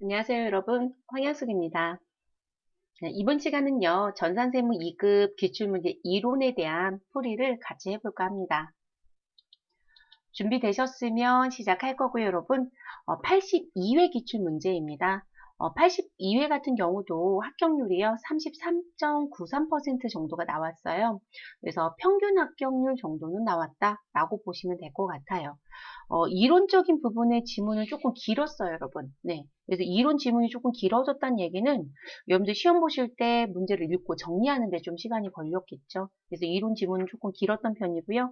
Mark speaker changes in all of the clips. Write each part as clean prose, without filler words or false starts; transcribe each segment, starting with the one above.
Speaker 1: 안녕하세요, 여러분. 황현숙입니다. 네, 이번 시간은요, 전산세무 2급 기출문제 이론에 대한 풀이를 같이 해볼까 합니다. 준비되셨으면 시작할 거고요, 여러분. 82회 기출문제입니다. 82회 같은 경우도 합격률이요, 33.93% 정도가 나왔어요. 그래서 평균 합격률 정도는 나왔다라고 보시면 될 것 같아요. 이론적인 부분의 지문은 조금 길었어요, 여러분. 네. 그래서 이론 지문이 조금 길어졌다는 얘기는 여러분들 시험 보실 때 문제를 읽고 정리하는데 좀 시간이 걸렸겠죠. 그래서 이론 지문은 조금 길었던 편이고요.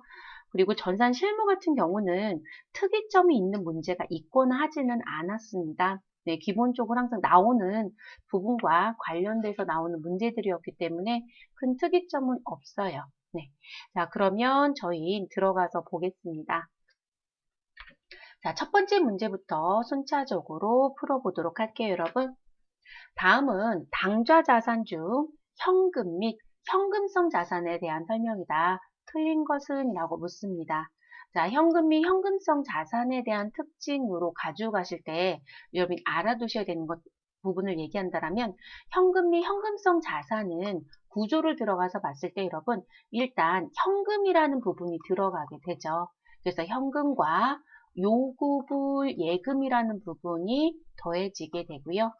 Speaker 1: 그리고 전산 실무 같은 경우는 특이점이 있는 문제가 있거나 하지는 않았습니다. 네, 기본적으로 항상 나오는 부분과 관련돼서 나오는 문제들이었기 때문에 큰 특이점은 없어요. 네. 자, 그러면 저희 들어가서 보겠습니다. 자, 첫 번째 문제부터 순차적으로 풀어보도록 할게요, 여러분. 다음은 당좌 자산 중 현금 및 현금성 자산에 대한 설명이다. 틀린 것은? 이라고 묻습니다. 자, 현금 및 현금성 자산에 대한 특징으로 가져가실 때 여러분이 알아두셔야 되는 부분을 얘기한다면 현금 및 현금성 자산은 구조를 들어가서 봤을 때 여러분 일단 현금이라는 부분이 들어가게 되죠. 그래서 현금과 요구불 예금이라는 부분이 더해지게 되고요.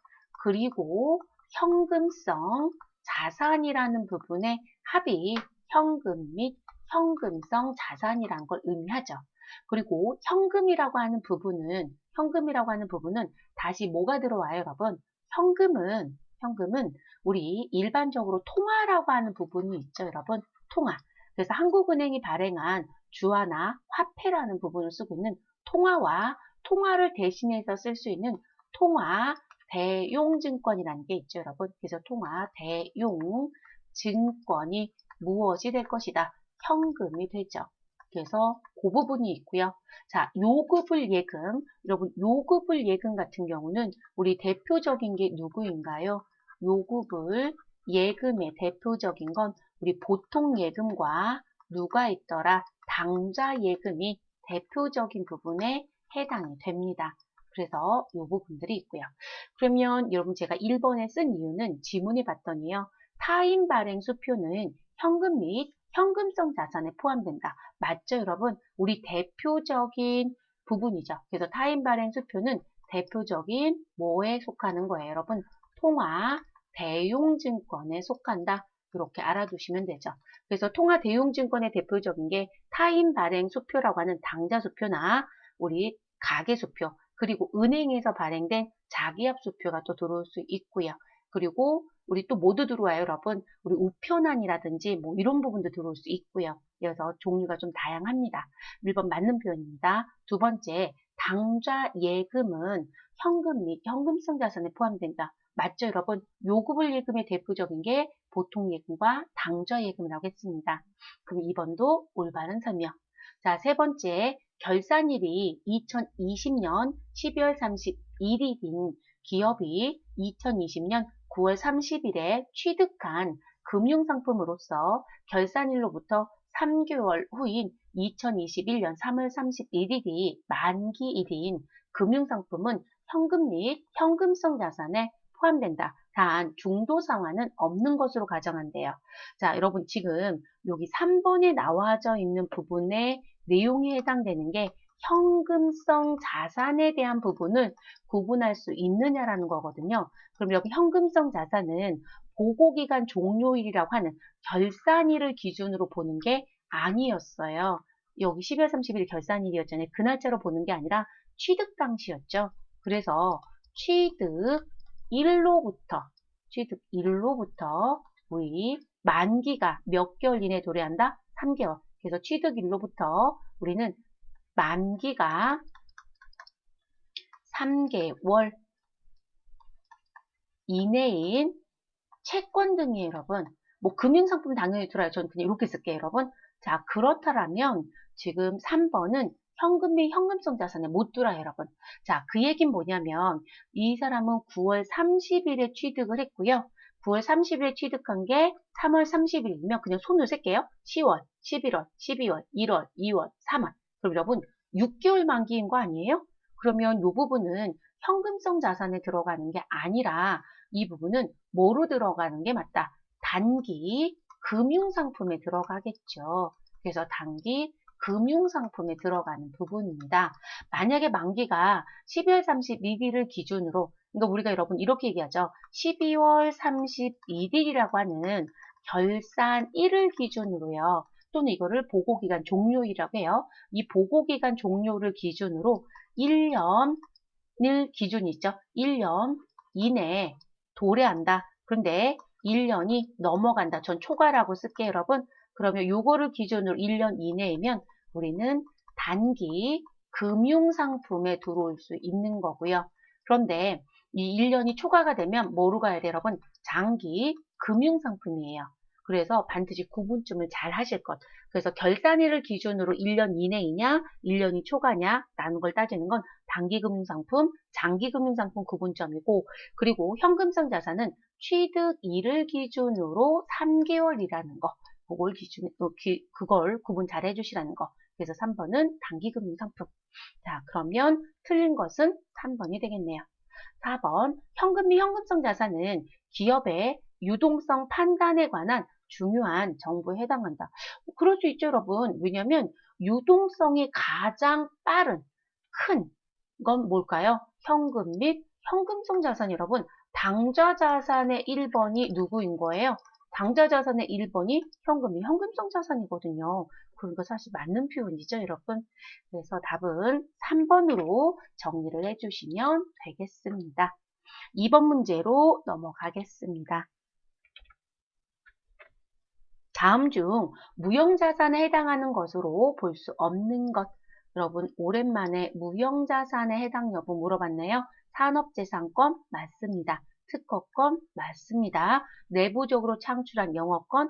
Speaker 1: 그리고 현금성 자산이라는 부분의 합이 현금 및 현금성 자산이라는 걸 의미하죠. 그리고 현금이라고 하는 부분은 다시 뭐가 들어와요, 여러분? 현금은 우리 일반적으로 통화라고 하는 부분이 있죠, 여러분. 통화. 그래서 한국은행이 발행한 주화나 화폐라는 부분을 쓰고 있는 통화와 통화를 대신해서 쓸 수 있는 통화 대용증권이라는 게 있죠, 여러분. 그래서 통화 대용증권이 무엇이 될 것이다? 현금이 되죠. 그래서 그 부분이 있고요. 자, 요구불 예금. 여러분, 요구불 예금 같은 경우는 우리 대표적인 게 누구인가요? 요구불 예금의 대표적인 건 우리 보통 예금과 누가 있더라? 당좌 예금이 대표적인 부분에 해당이 됩니다. 그래서 이 부분들이 있고요. 그러면 여러분 제가 1번에 쓴 이유는 지문에 봤더니요. 타인 발행 수표는 현금 및 현금성 자산에 포함된다. 맞죠, 여러분? 우리 대표적인 부분이죠. 그래서 타인 발행 수표는 대표적인 뭐에 속하는 거예요, 여러분? 통화 대용증권에 속한다. 이렇게 알아두시면 되죠. 그래서 통화 대용증권의 대표적인 게 타인 발행 수표라고 하는 당좌 수표나 우리 가계 수표, 그리고 은행에서 발행된 자기압 수표가 또 들어올 수 있고요. 그리고 우리 또 모두 들어와요, 여러분. 우리 우편안이라든지 뭐 이런 부분도 들어올 수 있고요. 그래서 종류가 좀 다양합니다. 1번 맞는 표현입니다. 두 번째, 당좌 예금은 현금 및 현금성 자산에 포함된다. 맞죠, 여러분? 요구불 예금의 대표적인 게 보통 예금과 당좌 예금이라고 했습니다. 그럼 2번도 올바른 설명. 자, 세 번째, 결산일이 2020년 12월 31일인 기업이 2020년 9월 30일에 취득한 금융상품으로서 결산일로부터 3개월 후인 2021년 3월 31일이 만기일인 금융상품은 현금 및 현금성 자산에 포함된다. 단 중도 상환은 없는 것으로 가정한대요. 자, 여러분 지금 여기 3번에 나와져 있는 부분의 내용에 해당되는 게 현금성 자산에 대한 부분을 구분할 수 있느냐라는 거거든요. 그럼 여기 현금성 자산은 보고기간 종료일이라고 하는 결산일을 기준으로 보는 게 아니었어요. 여기 12월 30일 결산일이었잖아요. 그 날짜로 보는 게 아니라 취득 당시였죠. 그래서 취득일로부터 우리 만기가 몇 개월 이내에 도래한다? 3개월. 그래서 취득일로부터 우리는 만기가 3개월 이내인 채권 등이에요, 여러분. 뭐 금융상품 당연히 들어요. 저는 그냥 이렇게 쓸게요, 여러분. 자, 그렇다면 지금 3번은 현금 및 현금성 자산에 못 들어요, 여러분. 자, 그 얘기는 뭐냐면 이 사람은 9월 30일에 취득을 했고요. 9월 30일에 취득한 게 3월 30일이면 그냥 손을 쓸게요. 10월, 11월, 12월, 1월, 2월, 3월. 그럼 여러분 6개월 만기인 거 아니에요? 그러면 이 부분은 현금성 자산에 들어가는 게 아니라 이 부분은 뭐로 들어가는 게 맞다? 단기 금융상품에 들어가겠죠. 그래서 단기 금융상품에 들어가는 부분입니다. 만약에 만기가 12월 31일을 기준으로, 그러니까 우리가 여러분 이렇게 얘기하죠. 12월 31일이라고 하는 결산일을 기준으로요. 또는 이거를 보고기간 종료일이라고 해요. 이 보고기간 종료를 기준으로 1년을 기준이 있죠. 1년 이내에 도래한다. 그런데 1년이 넘어간다. 전 초과라고 쓸게요, 여러분. 그러면 요거를 기준으로 1년 이내이면 우리는 단기 금융상품에 들어올 수 있는 거고요. 그런데 이 1년이 초과가 되면 뭐로 가야 돼요, 여러분? 장기 금융상품이에요. 그래서 반드시 구분점을 잘 하실 것. 그래서 결산일을 기준으로 1년 이내이냐, 1년이 초과냐, 라는 걸 따지는 건 단기금융상품, 장기금융상품 구분점이고, 그리고 현금성 자산은 취득일을 기준으로 3개월이라는 거. 그걸 구분 잘 해주시라는 거. 그래서 3번은 단기금융상품. 자, 그러면 틀린 것은 3번이 되겠네요. 4번, 현금 및 현금성 자산은 기업의 유동성 판단에 관한 중요한 정보에 해당한다. 그럴 수 있죠, 여러분. 왜냐하면 유동성이 가장 빠른, 큰 건 뭘까요? 현금 및 현금성 자산, 여러분. 당좌 자산의 1번이 누구인 거예요? 당좌 자산의 1번이 현금 및 현금성 자산이거든요. 그러니까 사실 맞는 표현이죠, 여러분. 그래서 답은 3번으로 정리를 해주시면 되겠습니다. 2번 문제로 넘어가겠습니다. 다음 중 무형자산에 해당하는 것으로 볼 수 없는 것. 여러분 오랜만에 무형자산에 해당 여부 물어봤네요. 산업재산권 맞습니다. 특허권 맞습니다. 내부적으로 창출한 영업권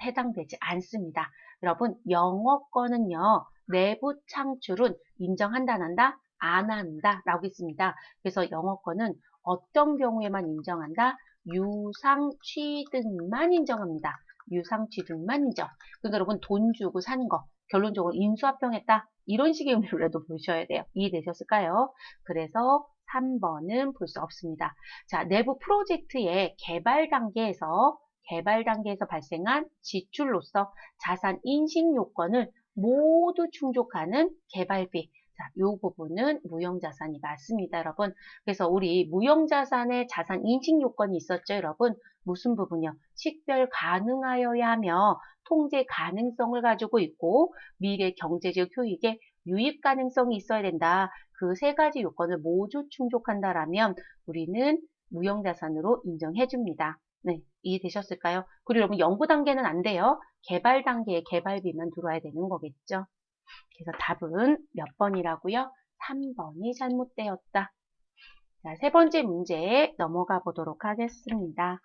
Speaker 1: 해당되지 않습니다. 여러분 영업권은요. 내부 창출은 인정한다 안 한다? 안 한다 라고 있습니다. 그래서 영업권은 어떤 경우에만 인정한다? 유상취득만 인정합니다. 유상취득만 인정. 그러니까 여러분 돈 주고 사는 거 결론적으로 인수합병했다. 이런 식의 의미로라도 보셔야 돼요. 이해되셨을까요? 그래서 3번은 볼 수 없습니다. 자, 내부 프로젝트의 개발 단계에서 발생한 지출로서 자산 인식 요건을 모두 충족하는 개발비. 자, 요 부분은 무형자산이 맞습니다, 여러분. 그래서 우리 무형자산의 자산 인식 요건이 있었죠, 여러분. 무슨 부분이요? 식별 가능하여야 하며 통제 가능성을 가지고 있고 미래 경제적 효익에 유입 가능성이 있어야 된다. 그 세 가지 요건을 모두 충족한다라면 우리는 무형자산으로 인정해 줍니다. 네, 이해되셨을까요? 그리고 여러분 연구 단계는 안 돼요. 개발 단계에 개발비만 들어와야 되는 거겠죠. 그래서 답은 몇 번이라고요? 3번이 잘못되었다. 자, 세 번째 문제 넘어가 보도록 하겠습니다.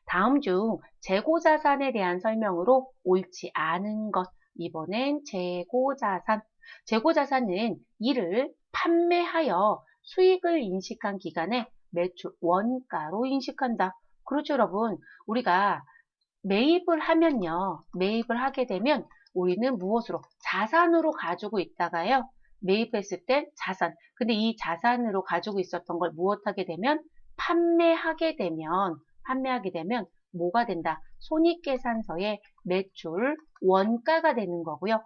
Speaker 1: 다음 중 재고자산에 대한 설명으로 옳지 않은 것. 이번엔 재고자산. 재고자산은 이를 판매하여 수익을 인식한 기간에 매출 원가로 인식한다. 그렇죠, 여러분. 우리가 매입을 하면요. 매입을 하게 되면 우리는 무엇으로? 자산으로 가지고 있다가요. 매입했을 때 자산. 근데 이 자산으로 가지고 있었던 걸 무엇하게 되면 판매하게 되면 뭐가 된다? 손익계산서에 매출 원가가 되는 거고요.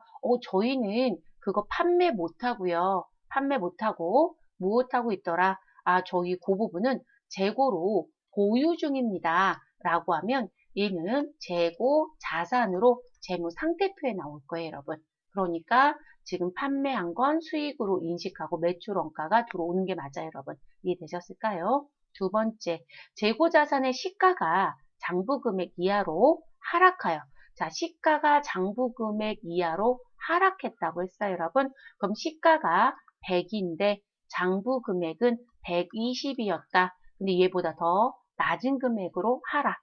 Speaker 1: 저희는 그거 판매 못하고요. 판매 못하고 무엇하고 있더라? 아, 저희 그 부분은 재고로 보유 중입니다. 라고 하면 얘는 재고 자산으로 재무 상태표에 나올 거예요, 여러분. 그러니까 지금 판매한 건 수익으로 인식하고 매출 원가가 들어오는 게 맞아요, 여러분. 이해되셨을까요? 두 번째, 재고 자산의 시가가 장부 금액 이하로 하락하여. 자, 시가가 장부 금액 이하로 하락했다고 했어요, 여러분. 그럼 시가가 100인데 장부 금액은 120이었다. 근데 얘보다 더 낮은 금액으로 하락.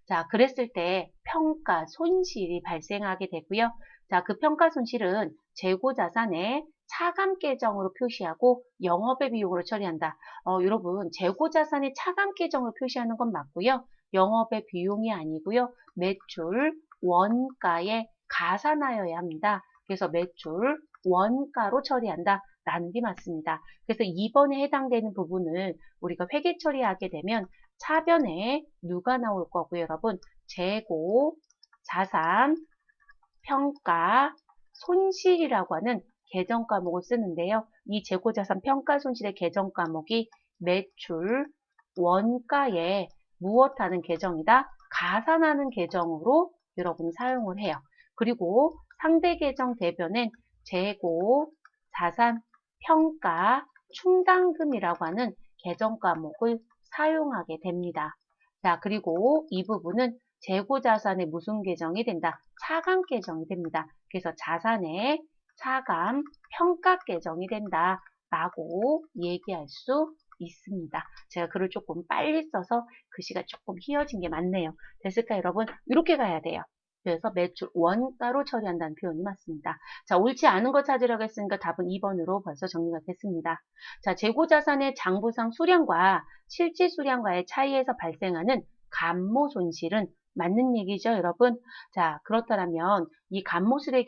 Speaker 1: 자, 그랬을 때 평가 손실이 발생하게 되고요. 자, 그 평가 손실은 재고 자산의 차감 계정으로 표시하고 영업의 비용으로 처리한다. 여러분, 재고 자산의 차감 계정으로 표시하는 건 맞고요. 영업의 비용이 아니고요. 매출 원가에 가산하여야 합니다. 그래서 매출 원가로 처리한다. 라는 게 맞습니다. 그래서 2번에 해당되는 부분을 우리가 회계 처리하게 되면 차변에 누가 나올 거고요, 여러분? 재고, 자산, 평가, 손실이라고 하는 계정 과목을 쓰는데요. 이 재고자산 평가 손실의 계정 과목이 매출, 원가에 무엇하는 계정이다? 가산하는 계정으로 여러분이 사용을 해요. 그리고 상대 계정 대변엔 재고, 자산, 평가, 충당금이라고 하는 계정 과목을 사용하게 됩니다. 자, 그리고 이 부분은 재고자산의 무슨 계정이 된다? 차감 계정이 됩니다. 그래서 자산의 차감 평가 계정이 된다 라고 얘기할 수 있습니다. 제가 글을 조금 빨리 써서 글씨가 조금 휘어진 게 맞네요. 됐을까요, 여러분? 이렇게 가야 돼요. 그래서 매출 원가로 처리한다는 표현이 맞습니다. 자, 옳지 않은 거 찾으려고 했으니까 답은 2번으로 벌써 정리가 됐습니다. 자, 재고자산의 장부상 수량과 실질 수량과의 차이에서 발생하는 감모 손실은 맞는 얘기죠, 여러분? 자, 그렇다면 이 감모 손실의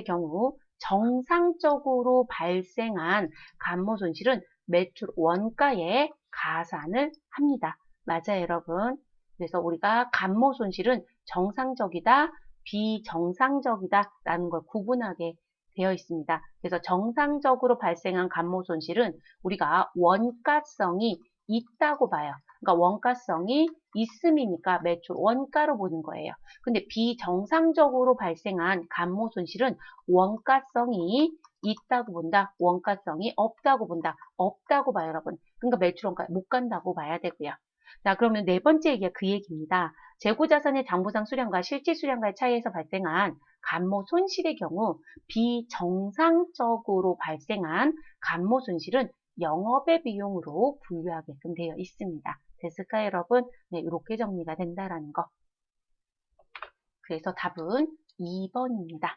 Speaker 1: 경우 정상적으로 발생한 감모 손실은 매출 원가에 가산을 합니다. 맞아요, 여러분? 그래서 우리가 감모 손실은 정상적이다, 비정상적이다 라는 걸 구분하게 되어 있습니다. 그래서 정상적으로 발생한 감모 손실은 우리가 원가성이 있다고 봐요. 그러니까 원가성이 있음이니까 매출 원가로 보는 거예요. 근데 비정상적으로 발생한 감모 손실은 원가성이 있다고 본다. 원가성이 없다고 본다. 없다고 봐요, 여러분. 그러니까 매출 원가 못 간다고 봐야 되고요. 자, 그러면 네 번째 얘기가 그 얘기입니다. 재고자산의 장부상 수량과 실질 수량과의 차이에서 발생한 감모 손실의 경우 비정상적으로 발생한 감모 손실은 영업의 비용으로 분류하게끔 되어 있습니다. 됐을까요, 여러분? 네, 이렇게 정리가 된다라는 거. 그래서 답은 2번입니다.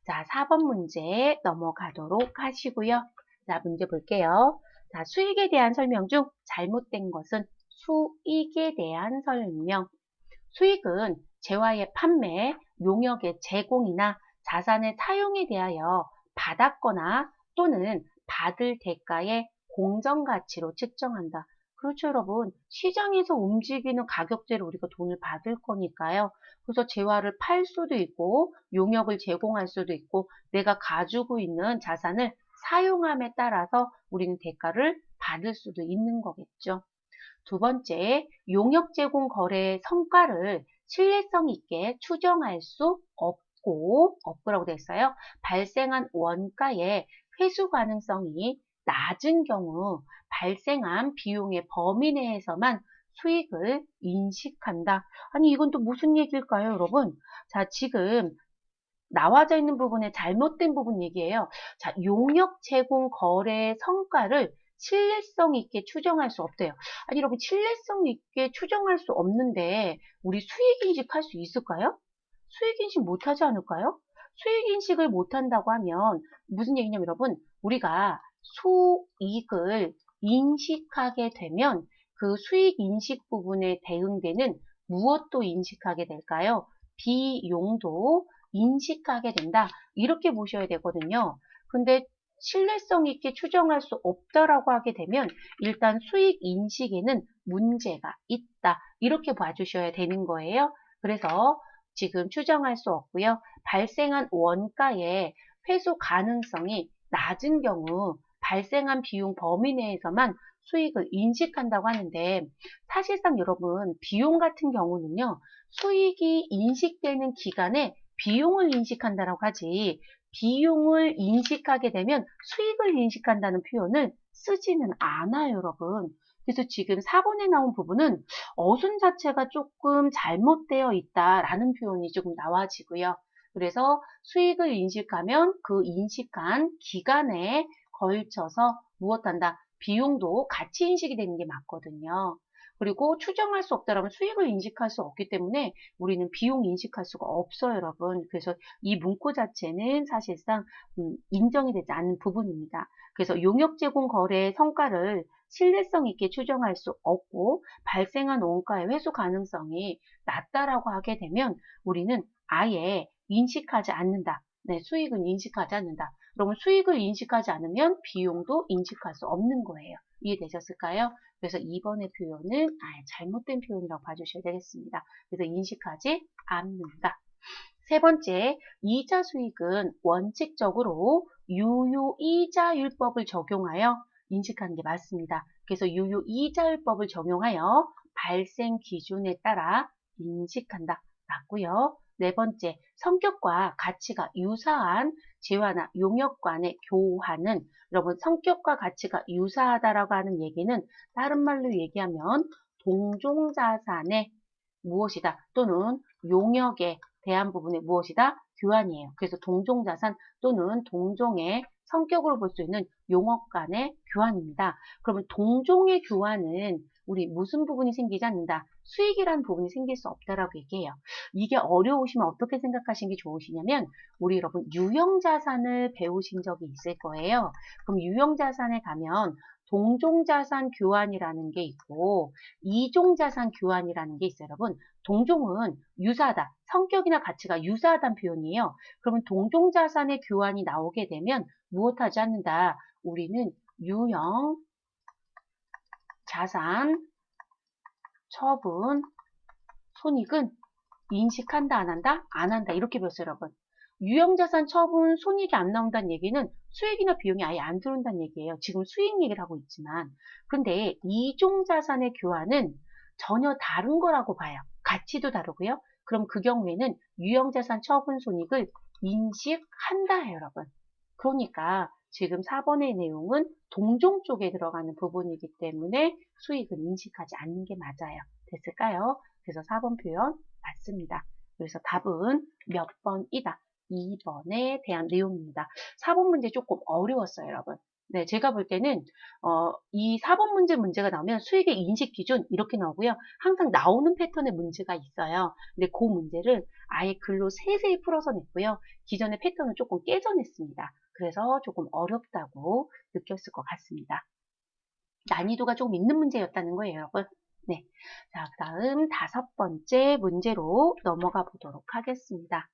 Speaker 1: 자, 4번 문제 넘어가도록 하시고요. 자, 문제 볼게요. 자, 수익에 대한 설명 중 잘못된 것은 수익에 대한 설명. 수익은 재화의 판매, 용역의 제공이나 자산의 사용에 대하여 받았거나 또는 받을 대가의 공정가치로 측정한다. 그렇죠, 여러분. 시장에서 움직이는 가격대로 우리가 돈을 받을 거니까요. 그래서 재화를 팔 수도 있고, 용역을 제공할 수도 있고, 내가 가지고 있는 자산을 사용함에 따라서 우리는 대가를 받을 수도 있는 거겠죠. 두 번째, 용역 제공 거래의 성과를 신뢰성 있게 추정할 수 없고라고 되어 있어요. 발생한 원가의 회수 가능성이 낮은 경우 발생한 비용의 범위 내에서만 수익을 인식한다. 아니, 이건 또 무슨 얘기일까요, 여러분? 자, 지금 나와져 있는 부분에 잘못된 부분 얘기예요. 자, 용역 제공 거래의 성과를 신뢰성 있게 추정할 수 없대요. 아니, 여러분, 신뢰성 있게 추정할 수 없는데 우리 수익 인식할 수 있을까요? 수익 인식 못하지 않을까요? 수익 인식을 못한다고 하면 무슨 얘기냐면 여러분, 우리가 수익을 인식하게 되면 그 수익 인식 부분에 대응되는 무엇도 인식하게 될까요? 비용도 인식하게 된다. 이렇게 보셔야 되거든요. 근데 신뢰성 있게 추정할 수 없다라고 하게 되면 일단 수익 인식에는 문제가 있다. 이렇게 봐주셔야 되는 거예요. 그래서 지금 추정할 수 없고요. 발생한 원가의 회수 가능성이 낮은 경우 발생한 비용 범위 내에서만 수익을 인식한다고 하는데 사실상 여러분 비용 같은 경우는요. 수익이 인식되는 기간에 비용을 인식한다라고 하지 비용을 인식하게 되면 수익을 인식한다는 표현을 쓰지는 않아요, 여러분. 그래서 지금 4번에 나온 부분은 어순 자체가 조금 잘못되어 있다라는 표현이 조금 나와지고요. 그래서 수익을 인식하면 그 인식한 기간에 걸쳐서 무엇한다? 비용도 같이 인식이 되는 게 맞거든요. 그리고 추정할 수 없다라면 수익을 인식할 수 없기 때문에 우리는 비용 인식할 수가 없어요, 여러분. 그래서 이 문구 자체는 사실상 인정이 되지 않는 부분입니다. 그래서 용역 제공 거래의 성과를 신뢰성 있게 추정할 수 없고 발생한 원가의 회수 가능성이 낮다라고 하게 되면 우리는 아예 인식하지 않는다. 네, 수익은 인식하지 않는다. 그러면 수익을 인식하지 않으면 비용도 인식할 수 없는 거예요. 이해되셨을까요? 그래서 2번의 표현은 잘못된 표현이라고 봐주셔야 되겠습니다. 그래서 인식하지 않는다. 세 번째, 이자 수익은 원칙적으로 유효이자율법을 적용하여 인식하는 게 맞습니다. 그래서 유효이자율법을 적용하여 발생 기준에 따라 인식한다. 맞고요. 네 번째, 성격과 가치가 유사한 재화나 용역 간의 교환은, 여러분 성격과 가치가 유사하다라고 하는 얘기는 다른 말로 얘기하면 동종자산의 무엇이다 또는 용역에 대한 부분의 무엇이다? 교환이에요. 그래서 동종자산 또는 동종의 성격으로 볼 수 있는 용역 간의 교환입니다. 그러면 동종의 교환은 우리 무슨 부분이 생기지 않는다? 수익이라는 부분이 생길 수 없다라고 얘기해요. 이게 어려우시면 어떻게 생각하시는 게 좋으시냐면 우리 여러분 유형자산을 배우신 적이 있을 거예요. 그럼 유형자산에 가면 동종자산 교환이라는 게 있고 이종자산 교환이라는 게 있어요. 여러분 동종은 유사하다, 성격이나 가치가 유사하다는 표현이에요. 그러면 동종자산의 교환이 나오게 되면 무엇하지 않는다? 우리는 유형자산 처분 손익은 인식한다, 안 한다? 안 한다. 이렇게 배웠어요, 여러분. 유형자산 처분 손익이 안 나온다는 얘기는 수익이나 비용이 아예 안 들어온다는 얘기예요. 지금 수익 얘기를 하고 있지만. 근데 이종자산의 교환은 전혀 다른 거라고 봐요. 가치도 다르고요. 그럼 그 경우에는 유형자산 처분 손익을 인식한다, 여러분. 그러니까 지금 4번의 내용은 동종 쪽에 들어가는 부분이기 때문에 수익은 인식하지 않는 게 맞아요. 됐을까요? 그래서 4번 표현 맞습니다. 그래서 답은 몇 번이다? 2번에 대한 내용입니다. 4번 문제 조금 어려웠어요, 여러분. 네, 제가 볼 때는 이 4번 문제가 나오면 수익의 인식 기준 이렇게 나오고요. 항상 나오는 패턴의 문제가 있어요. 근데 그 문제를 아예 글로 세세히 풀어서 냈고요. 기존의 패턴을 조금 깨져냈습니다. 그래서 조금 어렵다고 느꼈을 것 같습니다. 난이도가 조금 있는 문제였다는 거예요, 여러분. 네. 자, 다음 5번째 문제로 넘어가 보도록 하겠습니다.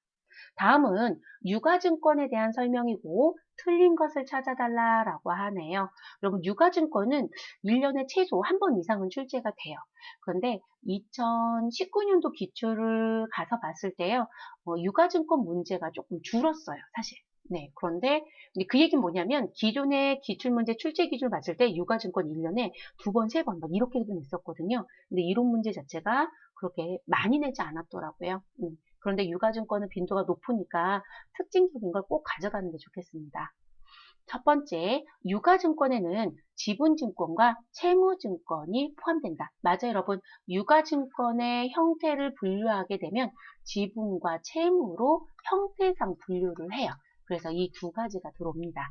Speaker 1: 다음은 유가증권에 대한 설명이고 틀린 것을 찾아달라라고 하네요. 여러분 유가증권은 1년에 최소 한 번 이상은 출제가 돼요. 그런데 2019년도 기출을 가서 봤을 때요. 유가증권 문제가 조금 줄었어요. 사실. 네, 그런데 그 얘기는 뭐냐면 기존의 기출문제 출제 기준을 봤을 때 유가증권 1년에 2번, 3번 막 이렇게도 냈었거든요. 근데 이론 문제 자체가 그렇게 많이 내지 않았더라고요. 그런데 유가증권은 빈도가 높으니까 특징적인 걸 꼭 가져가는 게 좋겠습니다. 첫 번째, 유가증권에는 지분증권과 채무증권이 포함된다. 맞아요, 여러분. 유가증권의 형태를 분류하게 되면 지분과 채무로 형태상 분류를 해요. 그래서 이 두 가지가 들어옵니다.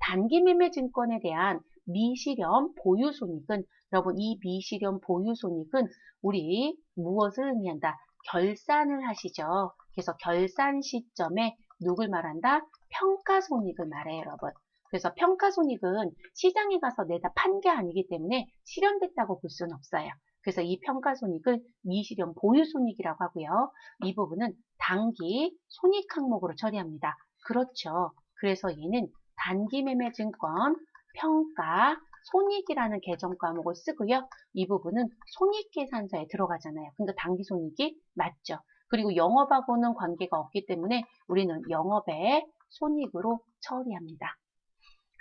Speaker 1: 단기매매증권에 대한 미실현 보유손익은, 여러분 이 미실현 보유손익은 우리 무엇을 의미한다? 결산을 하시죠. 그래서 결산 시점에 누굴 말한다? 평가손익을 말해요, 여러분. 그래서 평가손익은 시장에 가서 내다 판 게 아니기 때문에 실현됐다고 볼 수는 없어요. 그래서 이 평가손익을 미실현 보유손익이라고 하고요. 이 부분은 단기 손익 항목으로 처리합니다. 그렇죠. 그래서 얘는 단기매매증권 평가 손익이라는 계정 과목을 쓰고요. 이 부분은 손익계산서에 들어가잖아요. 그러니까 단기손익이 맞죠. 그리고 영업하고는 관계가 없기 때문에 우리는 영업의 손익으로 처리합니다.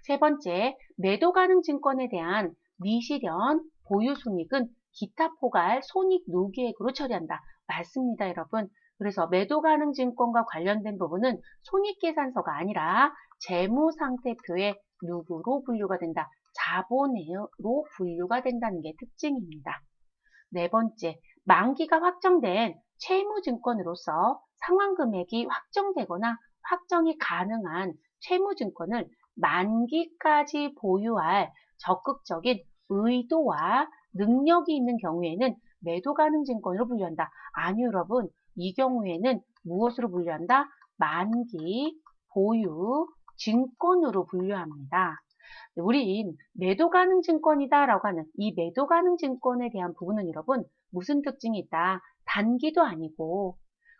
Speaker 1: 세 번째, 매도 가능 증권에 대한 미실현 보유손익은 기타 포괄 손익 누계액으로 처리한다. 맞습니다, 여러분. 그래서 매도 가능 증권과 관련된 부분은 손익계산서가 아니라 재무상태표에 누구로 분류가 된다? 자본으로 분류가 된다는 게 특징입니다. 네 번째, 만기가 확정된 채무증권으로서 상환금액이 확정되거나 확정이 가능한 채무증권을 만기까지 보유할 적극적인 의도와 능력이 있는 경우에는 매도 가능 증권으로 분류한다. 아니요, 여러분. 이 경우에는 무엇으로 분류한다? 만기 보유 증권으로 분류합니다. 우린 매도 가능 증권이다라고 하는 이 매도 가능 증권에 대한 부분은 여러분 무슨 특징이 있다? 단기도 아니고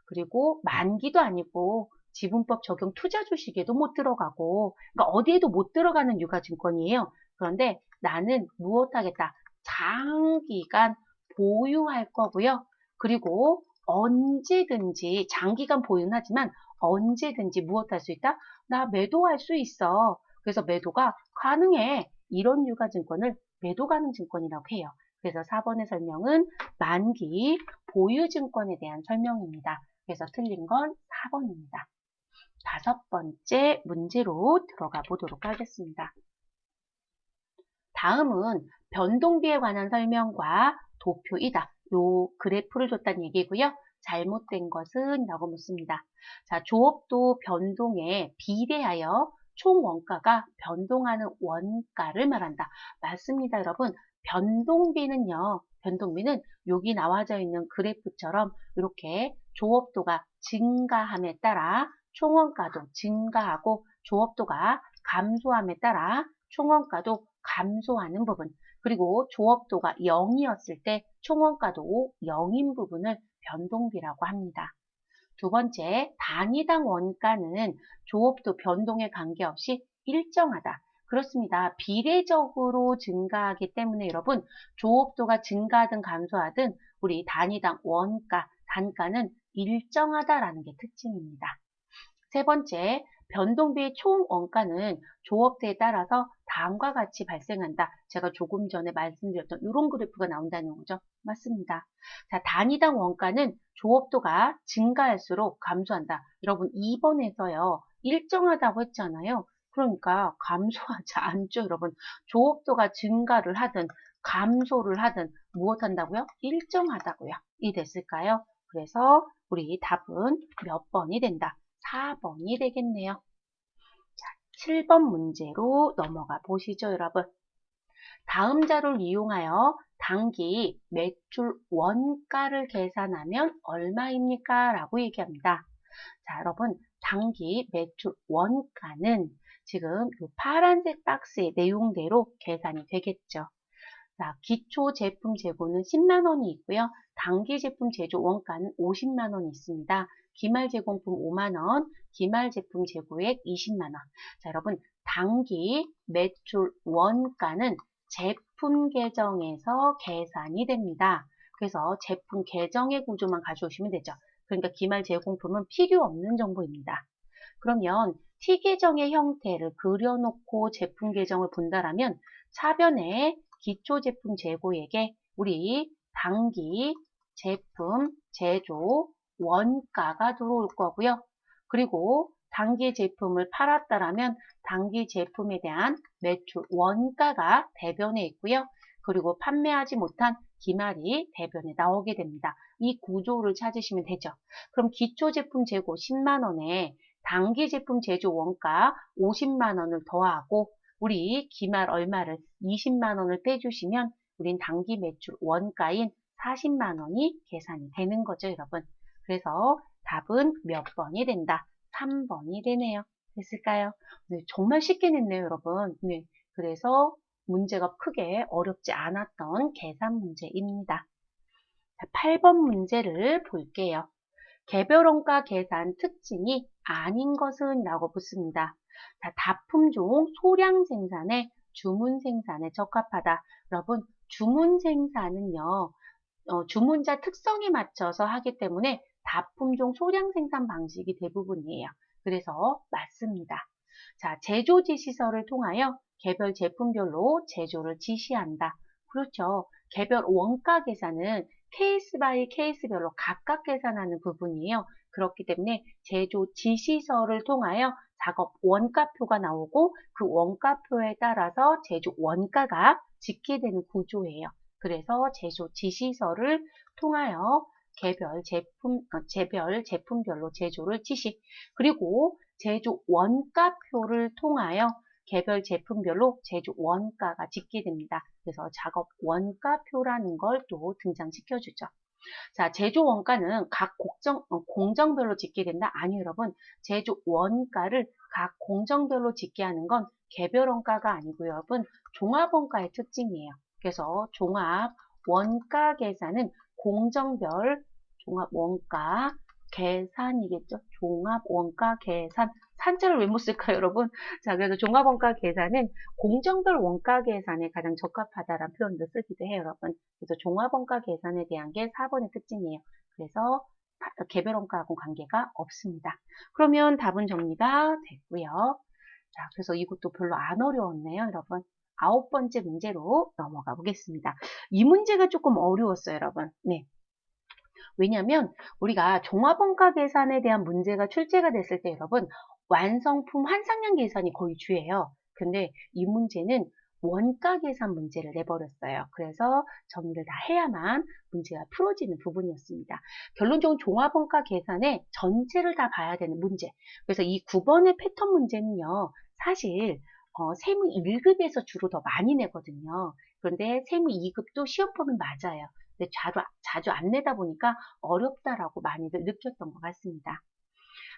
Speaker 1: 그리고 만기도 아니고 지분법 적용 투자 주식에도 못 들어가고, 그러니까 어디에도 못 들어가는 유가증권이에요. 그런데 나는 무엇하겠다? 장기간 보유할 거고요. 그리고 언제든지 장기간 보유는 하지만 언제든지 무엇할 수 있다? 나 매도할 수 있어. 그래서 매도가 가능해. 이런 유가증권을 매도 가능 증권이라고 해요. 그래서 4번의 설명은 만기 보유증권에 대한 설명입니다. 그래서 틀린 건 4번입니다. 5번째 문제로 들어가 보도록 하겠습니다. 다음은 변동비에 관한 설명과 도표이다. 요 그래프를 줬다는 얘기고요. 잘못된 것은? 라고 묻습니다. 자, 조업도 변동에 비례하여 총 원가가 변동하는 원가를 말한다. 맞습니다, 여러분. 변동비는 여기 나와져 있는 그래프처럼 이렇게 조업도가 증가함에 따라 총원가도 증가하고 조업도가 감소함에 따라 총원가도 감소하는 부분, 그리고 조업도가 0이었을 때 총원가도 0인 부분을 변동비라고 합니다. 두 번째, 단위당 원가는 조업도 변동에 관계없이 일정하다. 그렇습니다. 비례적으로 증가하기 때문에 여러분, 조업도가 증가하든 감소하든 우리 단위당 원가, 단가는 일정하다라는 게 특징입니다. 세 번째, 변동비의 총 원가는 조업대에 따라서 다음과 같이 발생한다. 제가 조금 전에 말씀드렸던 이런 그래프가 나온다는 거죠. 맞습니다. 자, 단위당 원가는 조업도가 증가할수록 감소한다. 여러분 2번에서요. 일정하다고 했잖아요. 그러니까 감소하지 않죠, 여러분. 조업도가 증가를 하든 감소를 하든 무엇한다고요? 일정하다고요. 이해됐을까요? 그래서 우리 답은 몇 번이 된다? 4번이 되겠네요. 자, 7번 문제로 넘어가 보시죠, 여러분. 다음 자료를 이용하여 단기 매출 원가를 계산하면 얼마입니까? 라고 얘기합니다. 자, 여러분, 단기 매출 원가는 지금 이 파란색 박스의 내용대로 계산이 되겠죠. 자, 기초 제품 재고는 10만 원이 있고요. 단기 제품 제조 원가는 50만 원이 있습니다. 기말 제공품 5만 원, 기말 제품 재고액 20만 원. 자, 여러분, 단기 매출 원가는 제품 계정에서 계산이 됩니다. 그래서 제품 계정의 구조만 가져오시면 되죠. 그러니까 기말 제공품은 필요 없는 정보입니다. 그러면 T 계정의 형태를 그려놓고 제품 계정을 본다라면 차변에 기초 제품 재고액에 우리 단기 제품 제조 원가가 들어올 거고요. 그리고 단기 제품을 팔았다라면 단기 제품에 대한 매출 원가가 대변에 있고요. 그리고 판매하지 못한 기말이 대변에 나오게 됩니다. 이 구조를 찾으시면 되죠. 그럼 기초 제품 재고 10만 원에 단기 제품 제조 원가 50만 원을 더하고 우리 기말 얼마를 20만 원을 빼주시면 우린 단기 매출 원가인 40만 원이 계산이 되는 거죠, 여러분. 그래서 답은 몇 번이 된다? 3번이 되네요. 됐을까요? 네, 정말 쉽게 냈네요, 여러분. 네, 그래서 문제가 크게 어렵지 않았던 계산 문제입니다. 자, 8번 문제를 볼게요. 개별원가 계산 특징이 아닌 것은? 라고 묻습니다. 자, 다품종 소량 생산에 주문 생산에 적합하다. 여러분, 주문 생산은요, 주문자 특성에 맞춰서 하기 때문에 다품종 소량 생산 방식이 대부분이에요. 그래서 맞습니다. 자, 제조 지시서를 통하여 개별 제품별로 제조를 지시한다. 그렇죠. 개별 원가 계산은 케이스 바이 케이스별로 각각 계산하는 부분이에요. 그렇기 때문에 제조 지시서를 통하여 작업 원가표가 나오고 그 원가표에 따라서 제조 원가가 집계되는 구조예요. 그래서 제조 지시서를 통하여 개별 제품별로 제조를 지시, 그리고 제조 원가표를 통하여 개별 제품별로 제조 원가가 집계됩니다. 그래서 작업 원가표라는 걸 또 등장시켜주죠. 자, 제조 원가는 각 공정별로 집계된다? 아니요, 여러분. 제조 원가를 각 공정별로 집계하는 건 개별 원가가 아니고요, 여러분. 종합 원가의 특징이에요. 그래서 종합 원가 계산은 공정별 종합 원가 계산이겠죠. 종합 원가 계산. 산자를 왜 못 쓸까요, 여러분? 자, 그래서 종합 원가 계산은 공정별 원가 계산에 가장 적합하다라는 표현도 쓰기도 해요, 여러분. 그래서 종합 원가 계산에 대한 게 4번의 특징이에요. 그래서 개별 원가하고 관계가 없습니다. 그러면 답은 정리가 됐고요. 자, 그래서 이것도 별로 안 어려웠네요, 여러분. 9번째 문제로 넘어가 보겠습니다. 이 문제가 조금 어려웠어요, 여러분. 네. 왜냐하면 우리가 종합원가 계산에 대한 문제가 출제가 됐을 때 여러분 완성품 환상량 계산이 거의 주예요. 근데 이 문제는 원가 계산 문제를 내버렸어요. 그래서 정리를 다 해야만 문제가 풀어지는 부분이었습니다. 결론적으로 종합원가 계산의 전체를 다 봐야 되는 문제. 그래서 이 9번의 패턴 문제는요. 사실 세무 1급에서 주로 더 많이 내거든요. 그런데 세무 2급도 시험 범위 맞아요. 근데 자주 안 내다 보니까 어렵다라고 많이들 느꼈던 것 같습니다.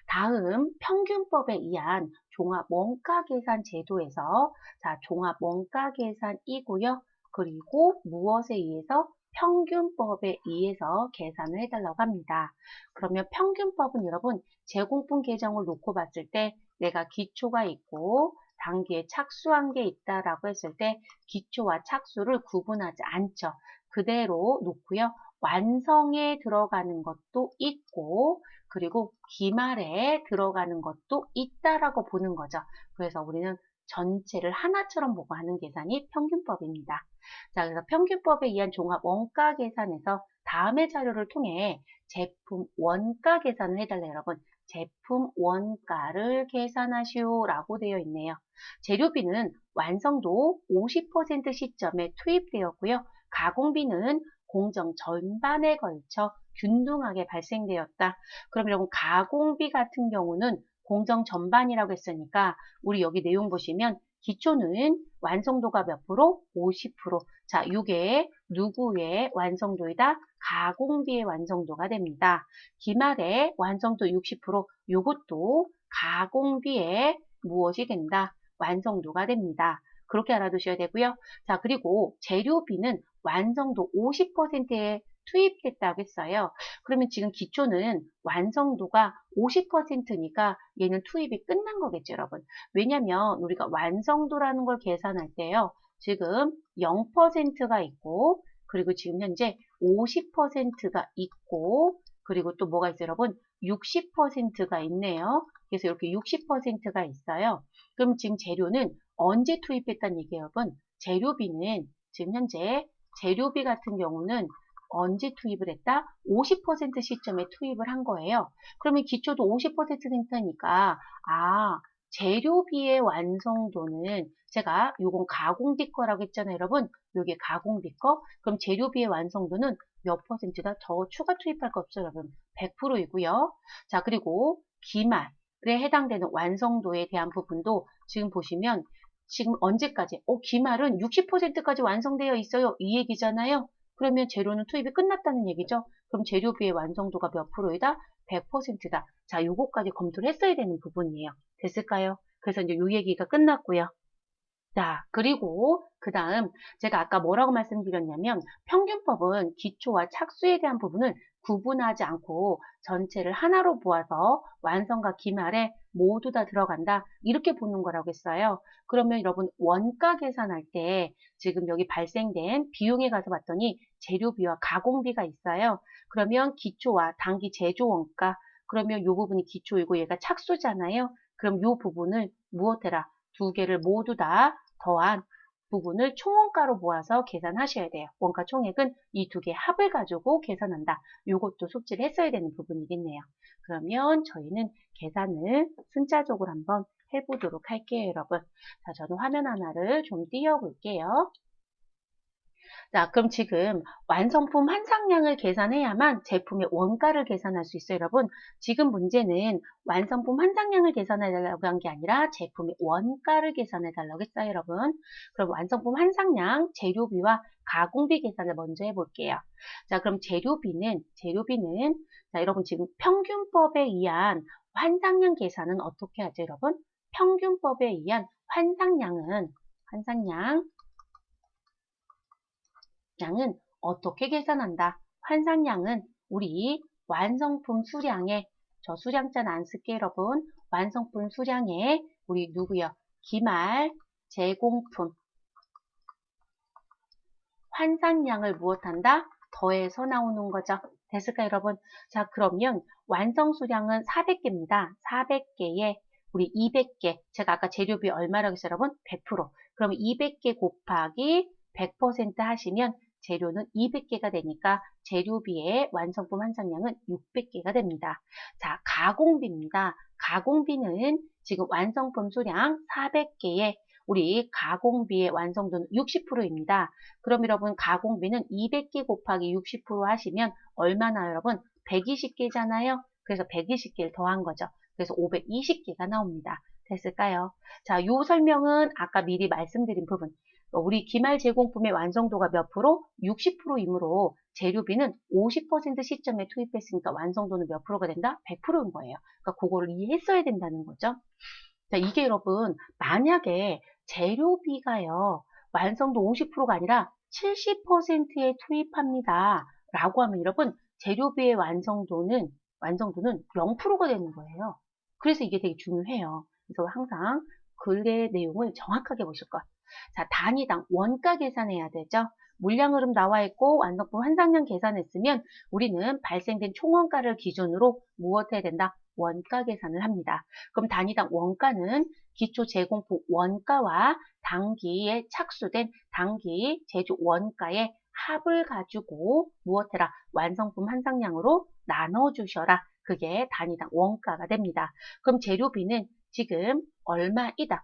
Speaker 1: 다음 평균법에 의한 종합 원가 계산 제도에서 자, 종합 원가 계산이고요. 그리고 무엇에 의해서 평균법에 의해서 계산을 해달라고 합니다. 그러면 평균법은 여러분 제공품 계정을 놓고 봤을 때 내가 기초가 있고 단기에 착수한 게 있다라고 했을 때 기초와 착수를 구분하지 않죠. 그대로 놓고요. 완성에 들어가는 것도 있고 그리고 기말에 들어가는 것도 있다라고 보는 거죠. 그래서 우리는 전체를 하나처럼 보고 하는 계산이 평균법입니다. 자, 그래서 평균법에 의한 종합 원가 계산에서 다음의 자료를 통해 제품 원가 계산을 해달래요, 여러분. 제품 원가를 계산하시오라고 되어 있네요. 재료비는 완성도 50% 시점에 투입되었고요. 가공비는 공정 전반에 걸쳐 균등하게 발생되었다. 그럼 여러분 가공비 같은 경우는 공정 전반이라고 했으니까 우리 여기 내용 보시면 기초는 완성도가 몇 프로? 50%. 자, 이게 누구의 완성도이다? 가공비의 완성도가 됩니다. 기말의 완성도 60%. 이것도 가공비의 무엇이 된다? 완성도가 됩니다. 그렇게 알아두셔야 되고요. 자, 그리고 재료비는 완성도 50%에 투입됐다고 했어요. 그러면 지금 기초는 완성도가 50%니까 얘는 투입이 끝난 거겠죠, 여러분. 왜냐면 우리가 완성도라는 걸 계산할 때요. 지금 0%가 있고 그리고 지금 현재 50%가 있고 그리고 또 뭐가 있어요, 여러분? 60%가 있네요. 그래서 이렇게 60%가 있어요. 그럼 지금 재료는 언제 투입했다는 얘기예요, 여러분? 재료비는 지금 현재 재료비 같은 경우는 언제 투입을 했다? 50% 시점에 투입을 한 거예요. 그러면 기초도 50%니까 재료비의 완성도는 제가 요건 가공비 거라고 했잖아요, 여러분. 요게 가공비 거. 그럼 재료비의 완성도는 몇 %다? 더 추가 투입할 거 없어요, 여러분. 100%이고요. 자, 그리고 기말에 해당되는 완성도에 대한 부분도 지금 보시면 지금 언제까지? 기말은 60%까지 완성되어 있어요. 이 얘기잖아요. 그러면 재료는 투입이 끝났다는 얘기죠. 그럼 재료비의 완성도가 몇 프로이다? 100%다. 자, 요거까지 검토를 했어야 되는 부분이에요. 됐을까요? 그래서 이제 요 얘기가 끝났고요. 자, 그리고 그 다음 제가 아까 뭐라고 말씀드렸냐면 평균법은 기초와 착수에 대한 부분을 구분하지 않고 전체를 하나로 보아서 완성과 기말에 모두 다 들어간다. 이렇게 보는 거라고 했어요. 그러면 여러분 원가 계산할 때 지금 여기 발생된 비용에 가서 봤더니 재료비와 가공비가 있어요. 그러면 기초와 단기 제조 원가 그러면 이 부분이 기초이고 얘가 착수잖아요. 그럼 이 부분을 무엇해라? 두 개를 모두 다 더한 부분을 총원가로 모아서 계산하셔야 돼요. 원가 총액은 이 두 개 합을 가지고 계산한다. 이것도 숙지를 했어야 되는 부분이겠네요. 그러면 저희는 계산을 순차적으로 한번 해보도록 할게요, 여러분. 자, 저는 화면 하나를 좀 띄워볼게요. 자, 그럼 지금 완성품 환상량을 계산해야만 제품의 원가를 계산할 수 있어요, 여러분. 지금 문제는 완성품 환상량을 계산해달라고 한 게 아니라 제품의 원가를 계산해달라고 했어요, 여러분. 그럼 완성품 환상량, 재료비와 가공비 계산을 먼저 해볼게요. 자, 그럼 재료비는, 자, 여러분 지금 평균법에 의한 환상량 계산은 어떻게 하죠, 여러분? 평균법에 의한 환상량은 어떻게 계산한다? 환상량은 우리 완성품 수량에, 저 수량자는 안 쓸게 여러분. 완성품 수량에 우리 누구요? 기말 제공품 환산량을 무엇한다? 더해서 나오는 거죠. 됐을까 여러분? 자, 그러면 완성 수량은 400개입니다. 400개에 우리 200개, 제가 아까 재료비 얼마라고 했어요 여러분? 100%. 그럼 200개 곱하기 100% 하시면 재료는 200개가 되니까 재료비의 완성품 환산량은 600개가 됩니다. 자, 가공비입니다. 가공비는 지금 완성품 수량 400개에 우리 가공비의 완성도는 60%입니다. 그럼 여러분 가공비는 200개 곱하기 60% 하시면 얼마나 여러분? 120개잖아요. 그래서 120개를 더한 거죠. 그래서 520개가 나옵니다. 됐을까요? 자, 요 설명은 아까 미리 말씀드린 부분. 우리 기말 제공품의 완성도가 몇 프로? 60%이므로 재료비는 50% 시점에 투입했으니까 완성도는 몇 프로가 된다? 100%인 거예요. 그러니까 그거를 이해했어야 된다는 거죠. 자, 이게 여러분 만약에 재료비가요. 완성도 50%가 아니라 70%에 투입합니다. 라고 하면 여러분 재료비의 완성도는 0%가 되는 거예요. 그래서 이게 되게 중요해요. 그래서 항상 글의 내용을 정확하게 보실 것. 자, 단위당 원가 계산해야 되죠. 물량 흐름 나와 있고 완성품 환산량 계산했으면 우리는 발생된 총원가를 기준으로 무엇 해야 된다? 원가 계산을 합니다. 그럼 단위당 원가는 기초 제공품 원가와 당기에 착수된 당기 제조 원가의 합을 가지고 무엇해라? 완성품 환산량으로 나눠주셔라. 그게 단위당 원가가 됩니다. 그럼 재료비는 지금 얼마이다?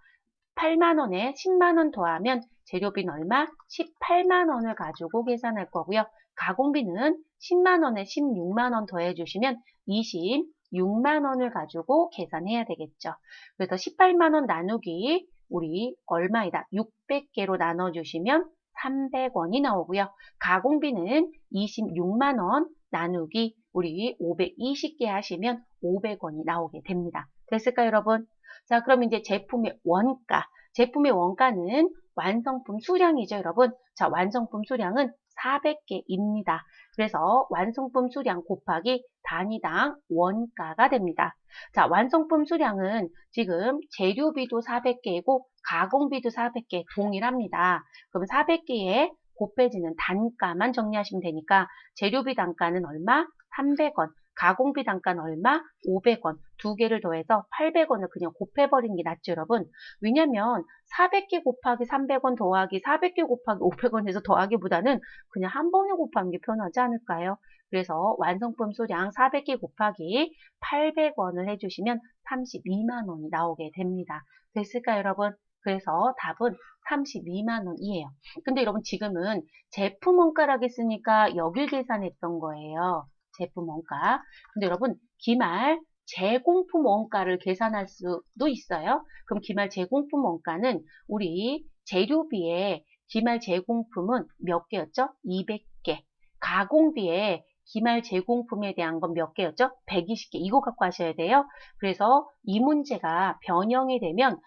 Speaker 1: 8만원에 10만원 더하면 재료비는 얼마? 18만원을 가지고 계산할 거고요. 가공비는 10만원에 16만원 더해주시면 26만원을 가지고 계산해야 되겠죠. 그래서 18만원 나누기 우리 얼마이다? 600개로 나눠주시면 300원이 나오고요. 가공비는 26만원 나누기 우리 520개 하시면 500원이 나오게 됩니다. 됐을까요, 여러분? 자, 그럼 이제 제품의 원가. 제품의 원가는 완성품 수량이죠, 여러분. 자, 완성품 수량은 400개입니다. 그래서 완성품 수량 곱하기 단위당 원가가 됩니다. 자, 완성품 수량은 지금 재료비도 400개이고 가공비도 400개 동일합니다. 그럼 400개에 곱해지는 단가만 정리하시면 되니까 재료비 단가는 얼마? 300원. 가공비 단가는 얼마? 500원. 두 개를 더해서 800원을 그냥 곱해버리는 게 낫죠, 여러분. 왜냐면 400개 곱하기 300원 더하기 400개 곱하기 500원 해서 더하기보다는 그냥 한 번에 곱하는 게 편하지 않을까요? 그래서 완성품 수량 400개 곱하기 800원을 해주시면 32만 원이 나오게 됩니다. 됐을까요, 여러분? 그래서 답은 32만 원이에요. 근데 여러분 지금은 제품 원가라고 했으니까 여길 계산했던 거예요. 제품 원가. 근데 여러분 기말 제공품 원가를 계산할 수도 있어요. 그럼 기말 제공품 원가는 우리 재료비에 기말 제공품은 몇 개였죠? 200개. 가공비에 기말 제공품에 대한 건 몇 개였죠? 120개. 이거 갖고 하셔야 돼요. 그래서 이 문제가 변형이 되면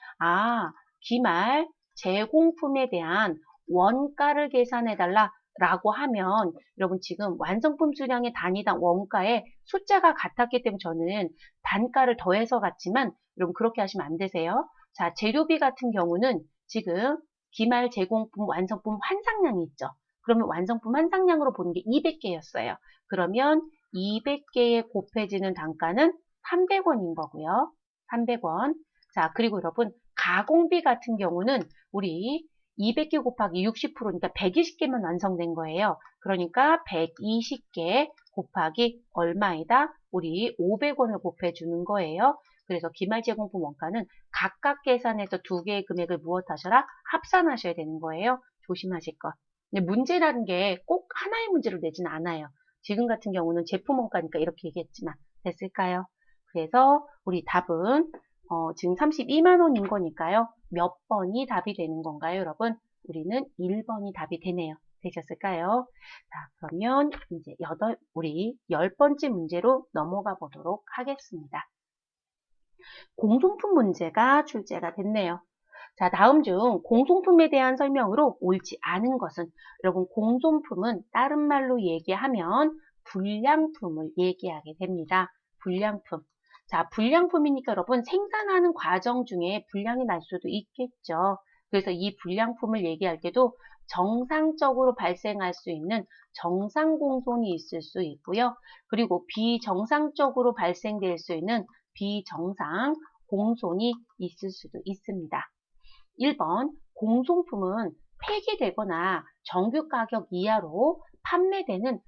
Speaker 1: 기말 제공품에 대한 원가를 계산해달라 라고 하면 여러분 지금 완성품 수량의 단위당 원가에 숫자가 같았기 때문에 저는 단가를 더해서 갔지만 여러분 그렇게 하시면 안 되세요. 자, 재료비 같은 경우는 지금 기말 제공품 완성품 환상량이 있죠. 그러면 완성품 환상량으로 보는 게 200개였어요. 그러면 200개에 곱해지는 단가는 300원인 거고요. 300원. 자, 그리고 여러분 가공비 같은 경우는 우리 200개 곱하기 60%니까 120개만 완성된 거예요. 그러니까 120개 곱하기 얼마이다? 우리 500원을 곱해주는 거예요. 그래서 기말 제공품 원가는 각각 계산해서 두 개의 금액을 무엇하셔라? 합산하셔야 되는 거예요. 조심하실 것. 근데 문제라는 게 꼭 하나의 문제로 내지는 않아요. 지금 같은 경우는 제품 원가니까 이렇게 얘기했지만 됐을까요? 그래서 우리 답은 지금 32만 원인 거니까요. 몇 번이 답이 되는 건가요, 여러분? 우리는 1번이 답이 되네요. 되셨을까요? 자, 그러면 이제 우리 10번째 문제로 넘어가 보도록 하겠습니다. 공동품 문제가 출제가 됐네요. 자, 다음 중 공동품에 대한 설명으로 옳지 않은 것은 여러분 공동품은 다른 말로 얘기하면 불량품을 얘기하게 됩니다. 불량품. 자, 불량품이니까 여러분 생산하는 과정 중에 불량이 날 수도 있겠죠. 그래서 이 불량품을 얘기할 때도 정상적으로 발생할 수 있는 정상공손이 있을 수 있고요. 그리고 비정상적으로 발생될 수 있는 비정상 공손이 있을 수도 있습니다. 1번 공손품은 폐기되거나 정규 가격 이하로 판매되는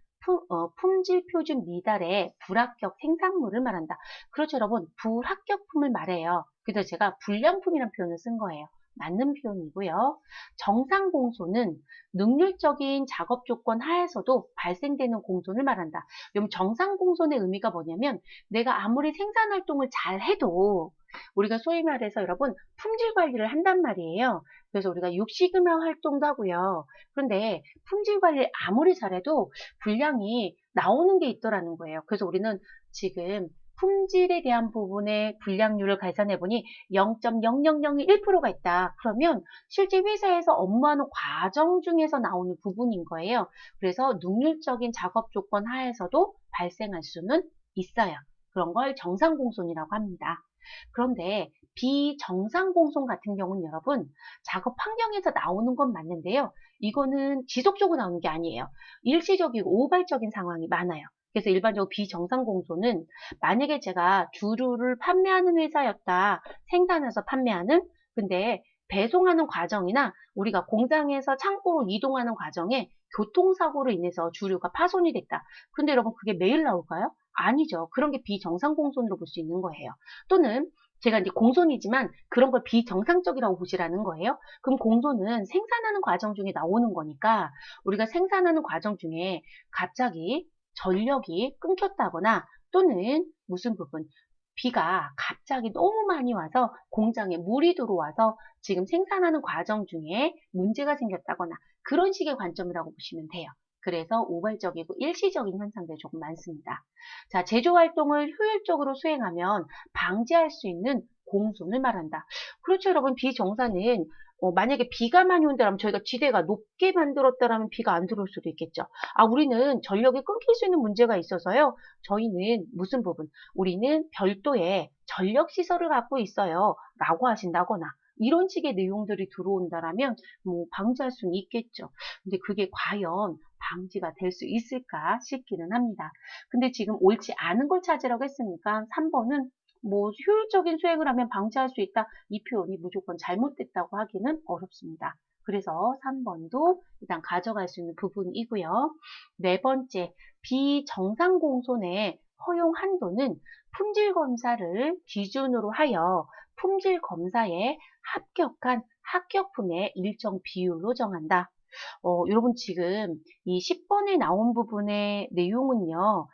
Speaker 1: 품질 표준 미달의 불합격 생산물을 말한다. 그렇죠, 여러분. 불합격품을 말해요. 그래서 제가 불량품이라는 표현을 쓴 거예요. 맞는 표현이고요. 정상 공손은 능률적인 작업 조건 하에서도 발생되는 공손을 말한다. 그럼 정상 공손의 의미가 뭐냐면 내가 아무리 생산 활동을 잘 해도 우리가 소위 말해서 여러분 품질 관리를 한단 말이에요. 그래서 우리가 육식음화 활동도 하고요. 그런데 품질 관리를 아무리 잘해도 불량이 나오는 게 있더라는 거예요. 그래서 우리는 지금 품질에 대한 부분의 불량률을 계산해 보니 0.0001%가 있다. 그러면 실제 회사에서 업무하는 과정 중에서 나오는 부분인 거예요. 그래서 능률적인 작업 조건 하에서도 발생할 수는 있어요. 그런 걸 정상공손이라고 합니다. 그런데 비정상공손 같은 경우는 여러분 작업 환경에서 나오는 건 맞는데요. 이거는 지속적으로 나오는 게 아니에요. 일시적이고 우발적인 상황이 많아요. 그래서 일반적으로 비정상공손은 만약에 제가 주류를 판매하는 회사였다. 생산해서 판매하는 근데 배송하는 과정이나 우리가 공장에서 창고로 이동하는 과정에 교통사고로 인해서 주류가 파손이 됐다. 근데 여러분 그게 매일 나올까요? 아니죠. 그런 게 비정상공손으로 볼 수 있는 거예요. 또는 제가 이제 공손이지만 그런 걸 비정상적이라고 보시라는 거예요. 그럼 공손은 생산하는 과정 중에 나오는 거니까 우리가 생산하는 과정 중에 갑자기 전력이 끊겼다거나 또는 무슨 부분 비가 갑자기 너무 많이 와서 공장에 물이 들어와서 지금 생산하는 과정 중에 문제가 생겼다거나 그런 식의 관점이라고 보시면 돼요. 그래서 우발적이고 일시적인 현상들이 조금 많습니다. 자, 제조 활동을 효율적으로 수행하면 방지할 수 있는 공손을 말한다. 그렇죠, 여러분. 비정사는 만약에 비가 많이 온다면 저희가 지대가 높게 만들었다면 비가 안 들어올 수도 있겠죠. 아, 우리는 전력이 끊길 수 있는 문제가 있어서요. 저희는 무슨 부분? 우리는 별도의 전력 시설을 갖고 있어요. 라고 하신다거나 이런 식의 내용들이 들어온다라면 뭐 방지할 수는 있겠죠. 근데 그게 과연 방지가 될 수 있을까 싶기는 합니다. 근데 지금 옳지 않은 걸 찾으라고 했으니까 3번은 뭐 효율적인 수행을 하면 방지할 수 있다. 이 표현이 무조건 잘못됐다고 하기는 어렵습니다. 그래서 3번도 일단 가져갈 수 있는 부분이고요. 네 번째, 비정상 공손의 허용 한도는 품질 검사를 기준으로 하여 품질 검사에 합격한 합격품의 일정 비율로 정한다. 여러분 지금 이 10번에 나온 부분의 내용은요.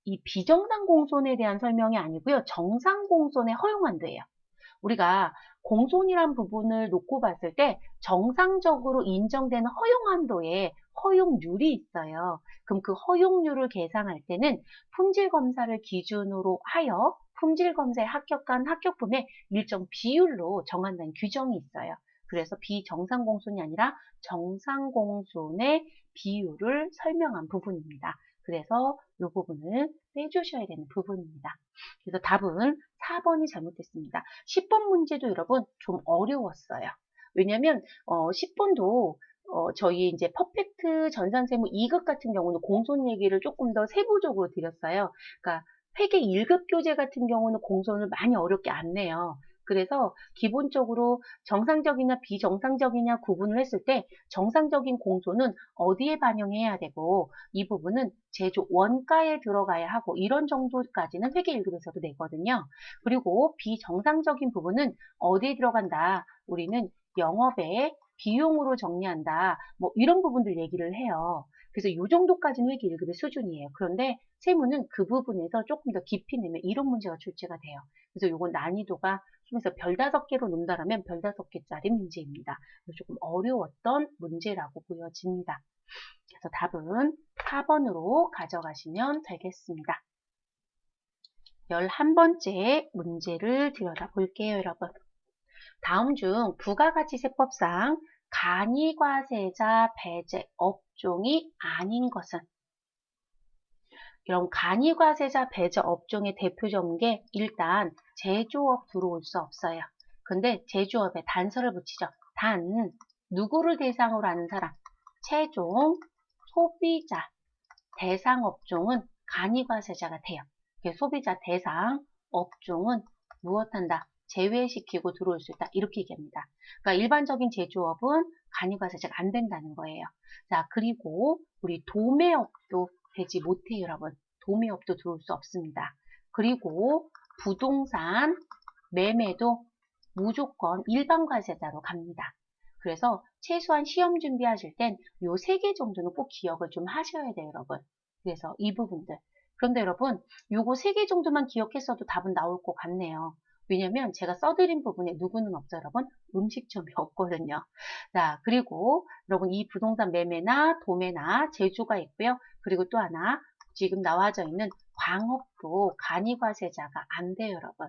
Speaker 1: 이 비정상 공손에 대한 설명이 아니고요. 정상 공손의 허용 한도예요. 우리가 공손이란 부분을 놓고 봤을 때 정상적으로 인정되는 허용 한도에 허용률이 있어요. 그럼 그 허용률을 계산할 때는 품질 검사를 기준으로 하여 품질 검사에 합격한 합격품의 일정 비율로 정한다는 규정이 있어요. 그래서 비정상 공손이 아니라 정상 공손의 비율을 설명한 부분입니다. 그래서 이 부분을 빼주셔야 되는 부분입니다. 그래서 답은 4번이 잘못됐습니다. 10번 문제도 여러분 좀 어려웠어요. 왜냐면 10번도 저희 이제 퍼펙트 전산세무 2급 같은 경우는 공손 얘기를 조금 더 세부적으로 드렸어요. 그러니까 회계 1급 교재 같은 경우는 공손을 많이 어렵게 안 내요. 그래서 기본적으로 정상적이냐 비정상적이냐 구분을 했을 때 정상적인 공손은 어디에 반영해야 되고 이 부분은 제조 원가에 들어가야 하고 이런 정도까지는 회계 1급에서도 내거든요. 그리고 비정상적인 부분은 어디에 들어간다. 우리는 영업의 비용으로 정리한다. 뭐 이런 부분들 얘기를 해요. 그래서 이 정도까지는 회계 1급의 수준이에요. 그런데 세무는 그 부분에서 조금 더 깊이 내면 이런 문제가 출제가 돼요. 그래서 이건 난이도가 그래서 별 5개로 논다라면 별 5개짜리 문제입니다. 조금 어려웠던 문제라고 보여집니다. 그래서 답은 4번으로 가져가시면 되겠습니다. 11번째 문제를 들여다볼게요, 여러분. 다음 중 부가가치세법상 간이과세자 배제 업종이 아닌 것은 이런 간이과세자 배제 업종의 대표적인 게 일단 제조업 들어올 수 없어요. 근데 제조업에 단서를 붙이죠. 단, 누구를 대상으로 하는 사람? 최종 소비자 대상 업종은 간이과세자가 돼요. 소비자 대상 업종은 무엇한다? 제외시키고 들어올 수 있다. 이렇게 얘기합니다. 그러니까 일반적인 제조업은 간이과세자가 안 된다는 거예요. 자, 그리고 우리 도매업도 되지 못해요, 여러분. 도매업도 들어올 수 없습니다. 그리고 부동산 매매도 무조건 일반과세자로 갑니다. 그래서 최소한 시험 준비하실 땐 요 3개 정도는 꼭 기억을 좀 하셔야 돼요, 여러분. 그래서 이 부분들. 그런데 여러분, 요거 3개 정도만 기억했어도 답은 나올 것 같네요. 왜냐면 제가 써드린 부분에 누구는 없죠, 여러분? 음식점이 없거든요. 자, 그리고 여러분 이 부동산 매매나 도매나 제조가 있고요. 그리고 또 하나 지금 나와져 있는 광업도 간이과세자가 안 돼요, 여러분.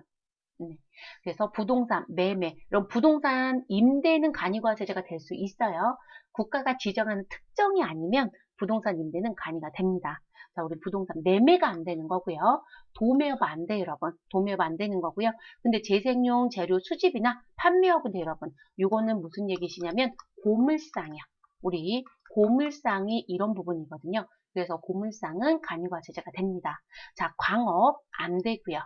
Speaker 1: 네. 그래서 부동산 매매, 이런 부동산 임대는 간이과세자가 될 수 있어요. 국가가 지정하는 특정이 아니면 부동산 임대는 간이가 됩니다. 자, 우리 부동산 매매가 안 되는 거고요. 도매업 안 돼요, 여러분. 도매업 안 되는 거고요. 근데 재생용 재료 수집이나 판매업은 돼요, 여러분. 이거는 무슨 얘기시냐면 고물상이요. 우리 고물상이 이런 부분이거든요. 그래서 고물상은 간이과세자가 됩니다. 자, 광업 안 되고요.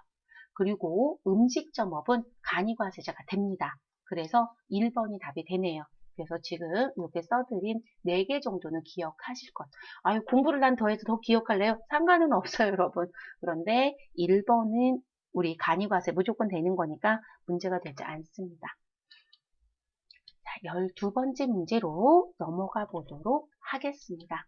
Speaker 1: 그리고 음식점업은 간이과세자가 됩니다. 그래서 1번이 답이 되네요. 그래서 지금 이렇게 써드린 4개 정도는 기억하실 것. 아유, 공부를 난 더해서 더 기억할래요? 상관은 없어요, 여러분. 그런데 1번은 우리 간이과세 무조건 되는 거니까 문제가 되지 않습니다. 자, 12번째 문제로 넘어가 보도록 하겠습니다.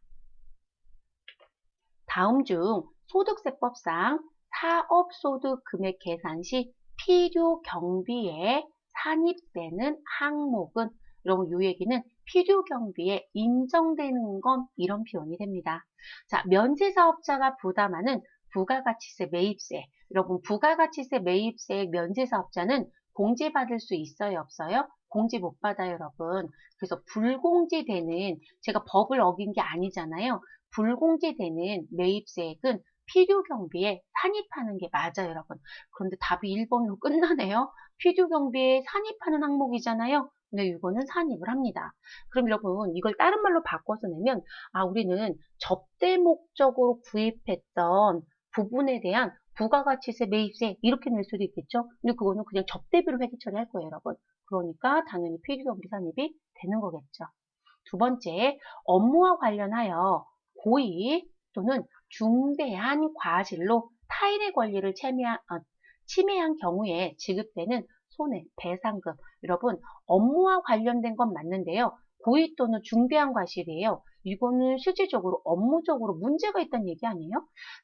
Speaker 1: 다음 중 소득세법상 사업소득 금액 계산 시 필요 경비에 산입되는 항목은, 여러분 요 얘기는 필요 경비에 인정되는 건 이런 표현이 됩니다. 자, 면세사업자가 부담하는 부가가치세 매입세. 여러분 부가가치세 매입세액 면세사업자는 공제받을 수 있어요, 없어요? 공제 못 받아요, 여러분. 그래서 불공제되는, 제가 법을 어긴 게 아니잖아요. 불공제되는 매입세액은 필요경비에 산입하는 게 맞아요, 여러분. 그런데 답이 1번으로 끝나네요. 필요경비에 산입하는 항목이잖아요. 근데 이거는 산입을 합니다. 그럼 여러분 이걸 다른 말로 바꿔서 내면, 아, 우리는 접대 목적으로 구입했던 부분에 대한 부가가치세 매입세 이렇게 낼 수도 있겠죠. 근데 그거는 그냥 접대비로 회계 처리할 거예요, 여러분. 그러니까 당연히 필요경비 산입이 되는 거겠죠. 두 번째, 업무와 관련하여 고의 또는 중대한 과실로 타인의 권리를 침해한 경우에 지급되는 손해, 배상금. 여러분, 업무와 관련된 건 맞는데요. 고의 또는 중대한 과실이에요. 이거는 실질적으로 업무적으로 문제가 있다는 얘기 아니에요?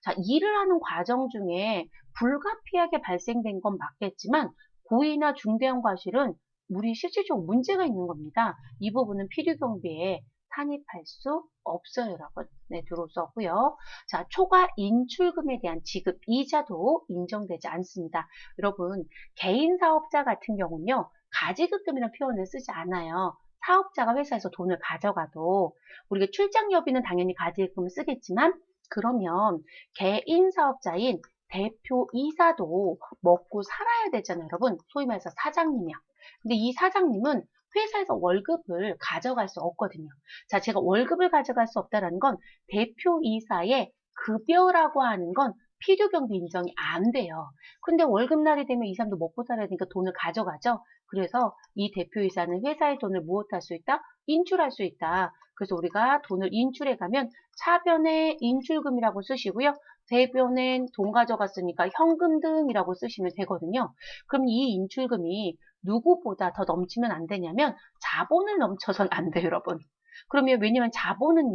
Speaker 1: 자, 일을 하는 과정 중에 불가피하게 발생된 건 맞겠지만 고의나 중대한 과실은 우리 실질적으로 문제가 있는 겁니다. 이 부분은 필요경비에 산입할 수 없어요, 여러분. 네, 들어올 수 없고요. 자, 초과 인출금에 대한 지급 이자도 인정되지 않습니다. 여러분, 개인 사업자 같은 경우는요, 가지급금이라는 표현을 쓰지 않아요. 사업자가 회사에서 돈을 가져가도 우리가 출장여비는 당연히 가지급금을 쓰겠지만, 그러면 개인 사업자인 대표이사도 먹고 살아야 되잖아요, 여러분. 소위 말해서 사장님이요. 근데 이 사장님은 회사에서 월급을 가져갈 수 없거든요. 자, 제가 월급을 가져갈 수 없다는 건 대표이사의 급여라고 하는 건 필요경비 인정이 안 돼요. 근데 월급날이 되면 이 사람도 먹고 살아야 되니까 돈을 가져가죠. 그래서 이 대표이사는 회사의 돈을 무엇할 수 있다? 인출할 수 있다. 그래서 우리가 돈을 인출해 가면 차변에 인출금이라고 쓰시고요. 대변엔 돈 가져갔으니까 현금 등이라고 쓰시면 되거든요. 그럼 이 인출금이 누구보다 더 넘치면 안 되냐면 자본을 넘쳐선 안 돼요, 여러분. 그러면 왜냐면 자본은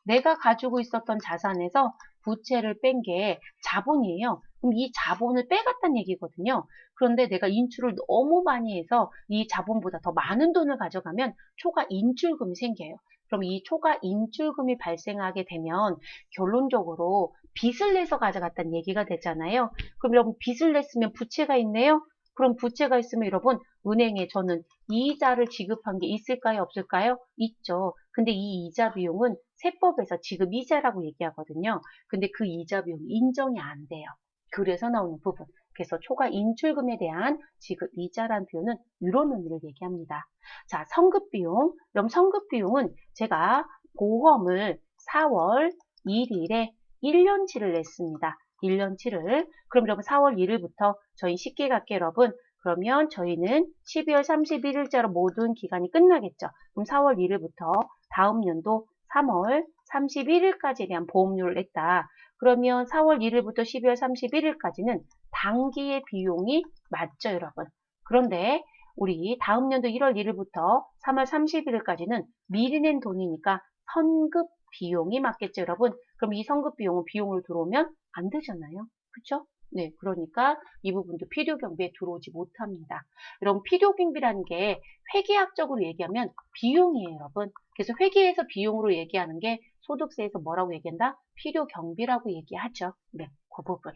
Speaker 1: 내가 가지고 있었던 자산에서 부채를 뺀 게 자본이에요. 그럼 이 자본을 빼갔다는 얘기거든요. 그런데 내가 인출을 너무 많이 해서 이 자본보다 더 많은 돈을 가져가면 초과 인출금이 생겨요. 그럼 이 초과 인출금이 발생하게 되면 결론적으로 빚을 내서 가져갔다는 얘기가 되잖아요. 그럼 여러분 빚을 냈으면 부채가 있네요. 그럼 부채가 있으면 여러분 은행에 저는 이자를 지급한 게 있을까요? 없을까요? 있죠. 근데 이 이자 비용은 세법에서 지급 이자라고 얘기하거든요. 근데 그 이자 비용이 인정이 안 돼요. 그래서 나오는 부분. 그래서 초과 인출금에 대한 지급 이자라는 표현은 이런 의미를 얘기합니다. 자, 성급 비용. 그럼 성급 비용은 제가 보험을 4월 1일에 1년치를 냈습니다. 1년치를. 그럼 여러분 4월 1일부터 저희 쉽게 갈게요, 여러분. 그러면 저희는 12월 31일자로 모든 기간이 끝나겠죠. 그럼 4월 1일부터 다음 연도 3월 31일까지에 대한 보험료를 냈다. 그러면 4월 1일부터 12월 31일까지는 단기의 비용이 맞죠, 여러분. 그런데 우리 다음 연도 1월 1일부터 3월 31일까지는 미리 낸 돈이니까 선급 비용이 맞겠죠, 여러분. 그럼 이 선급 비용은 비용으로 들어오면 안 되잖아요. 그쵸? 네, 그러니까 이 부분도 필요경비에 들어오지 못합니다. 여러분, 필요경비라는 게 회계학적으로 얘기하면 비용이에요, 여러분. 그래서 회계에서 비용으로 얘기하는 게 소득세에서 뭐라고 얘기한다? 필요경비라고 얘기하죠. 네, 그 부분.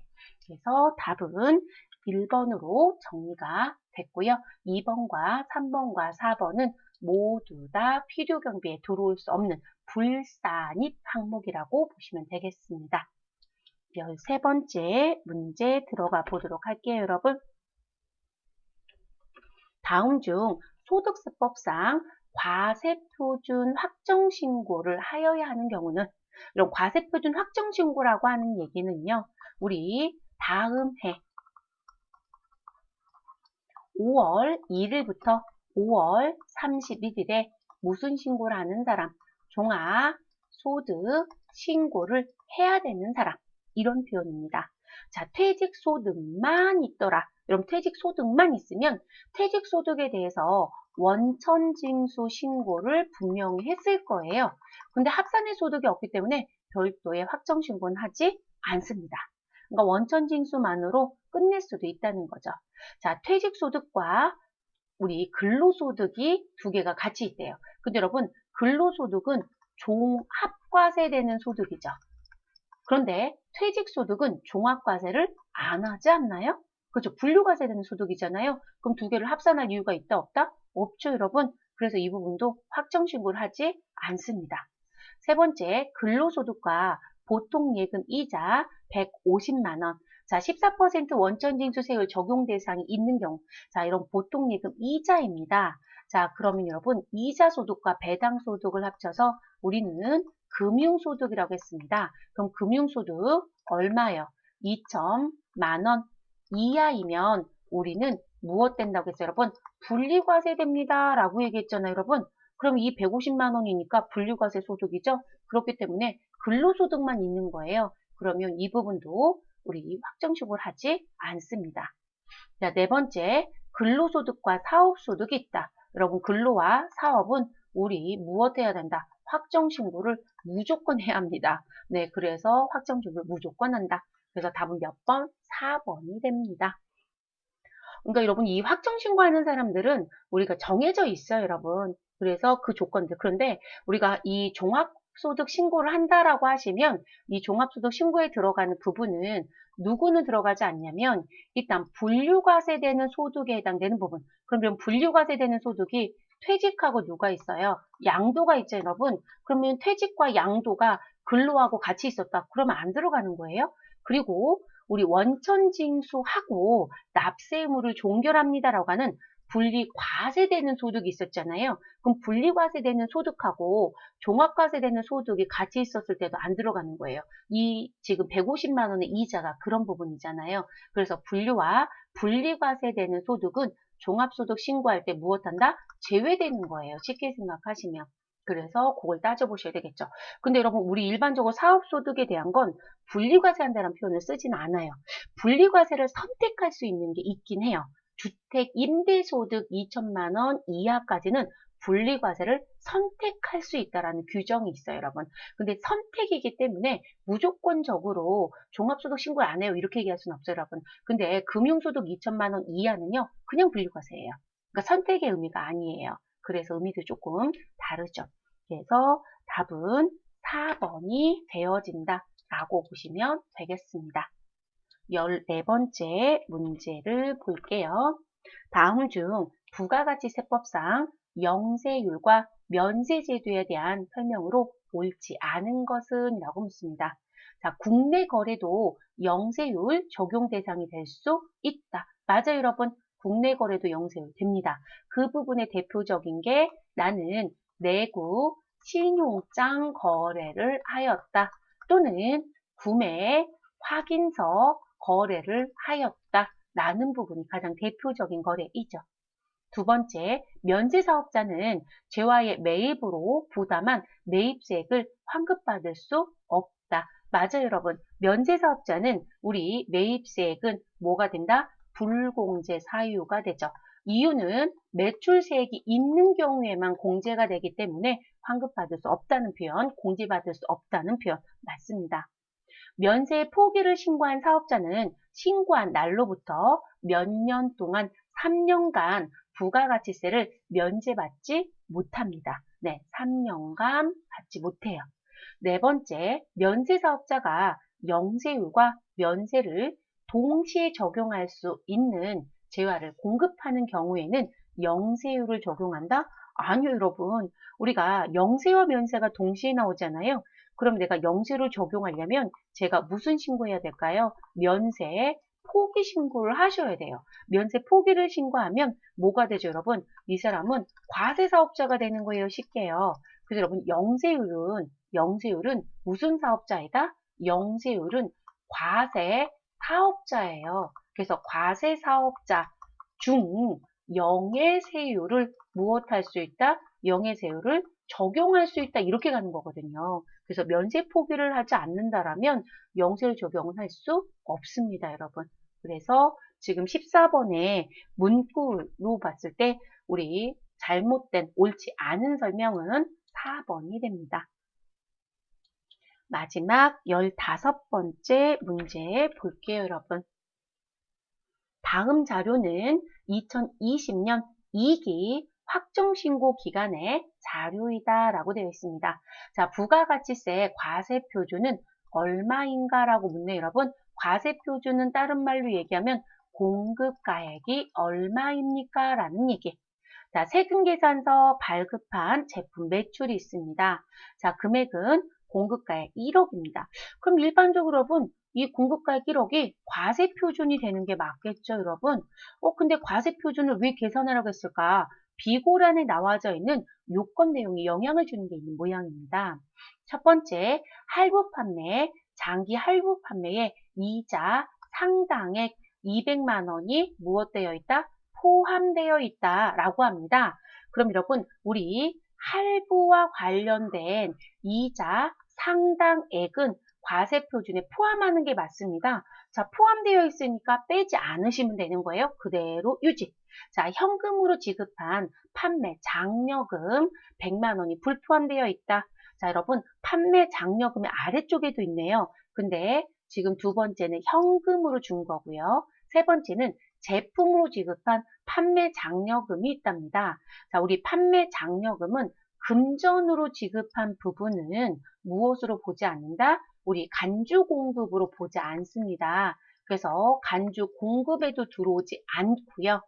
Speaker 1: 그래서 답은 1번으로 정리가 됐고요. 2번과 3번과 4번은 모두 다 필요경비에 들어올 수 없는 불산입 항목이라고 보시면 되겠습니다. 13번째 문제 들어가 보도록 할게요, 여러분. 다음 중 소득세법상 과세표준 확정신고를 하여야 하는 경우는, 이런 과세표준 확정신고라고 하는 얘기는요, 우리 다음 해 5월 1일부터 5월 31일에 무슨 신고를 하는 사람, 종합소득 신고를 해야 되는 사람, 이런 표현입니다. 자, 퇴직소득만 있더라. 그럼 퇴직소득만 있으면 퇴직소득에 대해서 원천징수 신고를 분명히 했을 거예요. 근데 합산의 소득이 없기 때문에 별도의 확정신고는 하지 않습니다. 그러니까 원천징수만으로 끝낼 수도 있다는 거죠. 자, 퇴직소득과 우리 근로소득이 두 개가 같이 있대요. 근데 여러분, 근로소득은 종합과세되는 소득이죠. 그런데 퇴직소득은 종합과세를 안 하지 않나요? 그렇죠. 분류과세되는 소득이잖아요. 그럼 두 개를 합산할 이유가 있다, 없다? 없죠, 여러분. 그래서 이 부분도 확정신고를 하지 않습니다. 세 번째, 근로소득과 보통예금 이자 150만 원. 자, 14% 원천징수세율 적용 대상이 있는 경우. 자, 이런 보통예금 이자입니다. 자, 그러면 여러분, 이자소득과 배당소득을 합쳐서 우리는 금융소득이라고 했습니다. 그럼 금융소득 얼마요? 2천만 원 이하이면 우리는 무엇 된다고 했어요, 여러분? 분리과세됩니다. 라고 얘기했잖아요, 여러분. 그럼 이 150만 원이니까 분류과세 소득이죠. 그렇기 때문에 근로소득만 있는 거예요. 그러면 이 부분도 우리 확정신고를 하지 않습니다. 자, 네 번째, 근로소득과 사업소득이 있다. 여러분, 근로와 사업은 우리 무엇 해야 된다? 확정신고를 무조건 해야 합니다. 네, 그래서 확정신고를 무조건 한다. 그래서 답은 몇 번? 4번이 됩니다. 그러니까 여러분, 이 확정신고하는 사람들은 우리가 정해져 있어요, 여러분. 그래서 그 조건들. 그런데 우리가 이 종합소득 신고를 한다라고 하시면 이 종합소득 신고에 들어가는 부분은 누구는 들어가지 않냐면 일단 분류과세되는 소득에 해당되는 부분. 그러면 분류과세되는 소득이 퇴직하고 누가 있어요? 양도가 있죠, 여러분. 그러면 퇴직과 양도가 근로하고 같이 있었다. 그러면 안 들어가는 거예요. 그리고 우리 원천징수하고 납세 의무를 종결합니다라고 하는 분리과세되는 소득이 있었잖아요. 그럼 분리과세되는 소득하고 종합과세되는 소득이 같이 있었을 때도 안 들어가는 거예요. 이 지금 150만 원의 이자가 그런 부분이잖아요. 그래서 분류와 분리과세되는 소득은 종합소득 신고할 때 무엇한다? 제외되는 거예요. 쉽게 생각하시면. 그래서 그걸 따져보셔야 되겠죠. 근데 여러분, 우리 일반적으로 사업소득에 대한 건 분리과세한다는 표현을 쓰진 않아요. 분리과세를 선택할 수 있는 게 있긴 해요. 주택 임대소득 2천만 원 이하까지는 분리과세를 선택할 수 있다라는 규정이 있어요, 여러분. 근데 선택이기 때문에 무조건적으로 종합소득 신고를 안 해요. 이렇게 얘기할 수는 없어요, 여러분. 근데 금융소득 2천만 원 이하는요, 그냥 분리과세예요. 그러니까 선택의 의미가 아니에요. 그래서 의미도 조금 다르죠. 그래서 답은 4번이 되어진다 라고 보시면 되겠습니다. 14번째 문제를 볼게요. 다음 중 부가가치세법상 영세율과 면세제도에 대한 설명으로 옳지 않은 것은 라고 묻습니다. 자, 국내 거래도 영세율 적용 대상이 될 수 있다. 맞아요, 여러분. 국내 거래도 영세율 됩니다. 그 부분의 대표적인 게 나는 내구 신용장 거래를 하였다. 또는 구매 확인서 거래를 하였다. 라는 부분이 가장 대표적인 거래이죠. 두 번째, 면세사업자는 재화의 매입으로 부담한 매입세액을 환급받을 수 없다. 맞아요, 여러분. 면세사업자는 우리 매입세액은 뭐가 된다? 불공제 사유가 되죠. 이유는 매출세액이 있는 경우에만 공제가 되기 때문에 환급받을 수 없다는 표현, 공제받을 수 없다는 표현 맞습니다. 면세 포기를 신고한 사업자는 신고한 날로부터 몇 년 동안 3년간 부가가치세를 면제받지 못합니다. 네, 3년간 받지 못해요. 네 번째, 면세사업자가 영세율과 면세를 동시에 적용할 수 있는 재화를 공급하는 경우에는 영세율을 적용한다? 아니요, 여러분. 우리가 영세와 면세가 동시에 나오잖아요. 그럼 내가 영세를 적용하려면 제가 무슨 신고해야 될까요? 면세 포기 신고를 하셔야 돼요. 면세 포기를 신고하면 뭐가 되죠, 여러분? 이 사람은 과세사업자가 되는 거예요, 쉽게요. 그래서 여러분, 영세율은 무슨 사업자이다? 영세율은 과세 사업자예요. 그래서 과세 사업자 중 영해세율을 무엇할 수 있다? 영해세율을 적용할 수 있다. 이렇게 가는 거거든요. 그래서 면세 포기를 하지 않는다라면 영세율 적용은 할 수 없습니다, 여러분. 그래서 지금 14번에 문구로 봤을 때 우리 잘못된 옳지 않은 설명은 4번이 됩니다. 마지막 15번째 문제 볼게요, 여러분. 다음 자료는 2020년 2기 확정신고 기간의 자료이다 라고 되어 있습니다. 자, 부가가치세 과세표준은 얼마인가 라고 묻네요, 여러분. 과세표준은 다른 말로 얘기하면 공급가액이 얼마입니까? 라는 얘기. 자, 세금계산서 발급한 제품 매출이 있습니다. 자, 금액은 공급가액 1억입니다. 그럼 일반적으로 여러분, 이 공급가액 1억이 과세표준이 되는 게 맞겠죠, 여러분? 근데 과세표준을 왜 계산하라고 했을까? 비고란에 나와져 있는 요건 내용이 영향을 주는 게 있는 모양입니다. 첫 번째, 할부 판매, 장기 할부 판매에 이자 상당액 200만 원이 무엇되어 있다? 포함되어 있다라고 합니다. 그럼 여러분, 우리 할부와 관련된 이자 상당액은 과세표준에 포함하는 게 맞습니다. 자, 포함되어 있으니까 빼지 않으시면 되는 거예요. 그대로 유지. 자, 현금으로 지급한 판매 장려금 100만 원이 불포함되어 있다. 자, 여러분, 판매 장려금의 아래쪽에도 있네요. 근데 지금 두 번째는 현금으로 준 거고요. 세 번째는 제품으로 지급한 판매 장려금이 있답니다. 자, 우리 판매 장려금은 금전으로 지급한 부분은 무엇으로 보지 않는다? 우리 간주 공급으로 보지 않습니다. 그래서 간주 공급에도 들어오지 않고요.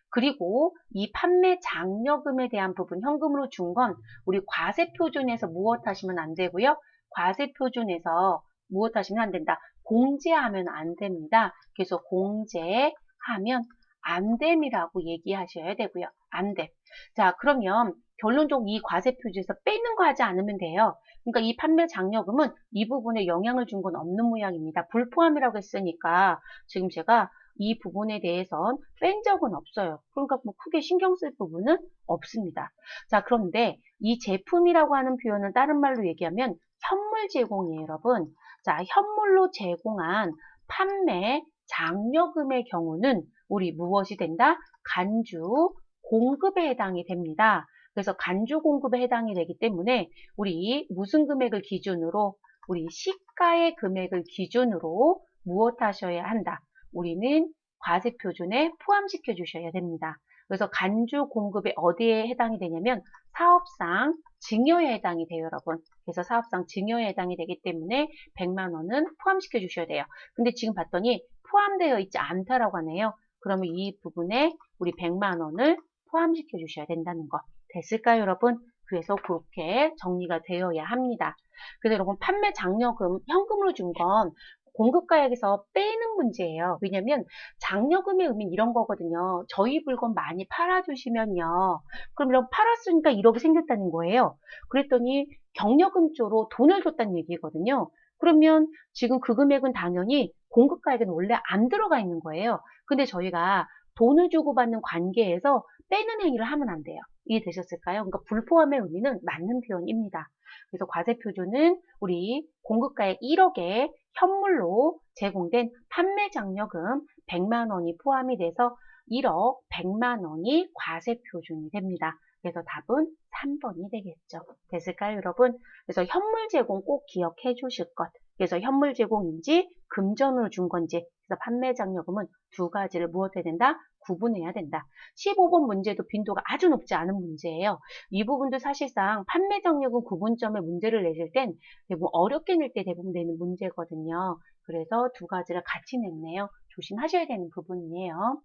Speaker 1: 그리고 이 판매 장려금에 대한 부분 현금으로 준 건 우리 과세표준에서 무엇 하시면 안 되고요. 과세표준에서 무엇 하시면 안 된다. 공제하면 안 됩니다. 그래서 공제하면 안 됨이라고 얘기하셔야 되고요. 안 됨. 자, 그러면 결론적으로 이 과세표준에서 빼는 거 하지 않으면 돼요. 그러니까 이 판매 장려금은 이 부분에 영향을 준 건 없는 모양입니다. 불포함이라고 했으니까 지금 제가 이 부분에 대해선 뺀 적은 없어요. 그러니까 뭐 크게 신경 쓸 부분은 없습니다. 자, 그런데 이 제품이라고 하는 표현은 다른 말로 얘기하면 현물 제공이에요, 여러분. 자, 현물로 제공한 판매 장려금의 경우는 우리 무엇이 된다? 간주 공급에 해당이 됩니다. 그래서 간주 공급에 해당이 되기 때문에 우리 무슨 금액을 기준으로 우리 시가의 금액을 기준으로 무엇 하셔야 한다? 우리는 과세표준에 포함시켜 주셔야 됩니다. 그래서 간주 공급에 어디에 해당이 되냐면 사업상 증여에 해당이 돼요, 여러분. 그래서 사업상 증여에 해당이 되기 때문에 100만 원은 포함시켜 주셔야 돼요. 근데 지금 봤더니 포함되어 있지 않다라고 하네요. 그러면 이 부분에 우리 100만 원을 포함시켜 주셔야 된다는 거. 됐을까요, 여러분? 그래서 그렇게 정리가 되어야 합니다. 그래서 여러분 판매 장려금, 현금으로 준 건 공급가액에서 빼는 문제예요. 왜냐면 장려금의 의미는 이런 거거든요. 저희 물건 많이 팔아주시면요. 그럼 이런 팔았으니까 1억이 생겼다는 거예요. 그랬더니 경력금 쪽으로 돈을 줬다는 얘기거든요. 그러면 지금 그 금액은 당연히 공급가액은 원래 안 들어가 있는 거예요. 근데 저희가 돈을 주고받는 관계에서 빼는 행위를 하면 안 돼요. 이해되셨을까요? 그러니까 불포함의 의미는 맞는 표현입니다. 그래서 과세표준은 우리 공급가액 1억에 현물로 제공된 판매 장려금 100만 원이 포함이 돼서 1억 100만 원이 과세표준이 됩니다. 그래서 답은 3번이 되겠죠. 됐을까요, 여러분? 그래서 현물 제공 꼭 기억해 주실 것. 그래서 현물 제공인지 금전으로 준 건지, 그래서 판매 장려금은 두 가지를 무엇해야 된다? 구분해야 된다. 15번 문제도 빈도가 아주 높지 않은 문제예요. 이 부분도 사실상 판매 장려금 구분점의 문제를 내실 땐 대부분 어렵게 낼 때 대부분 내는 문제거든요. 그래서 두 가지를 같이 냈네요. 조심하셔야 되는 부분이에요.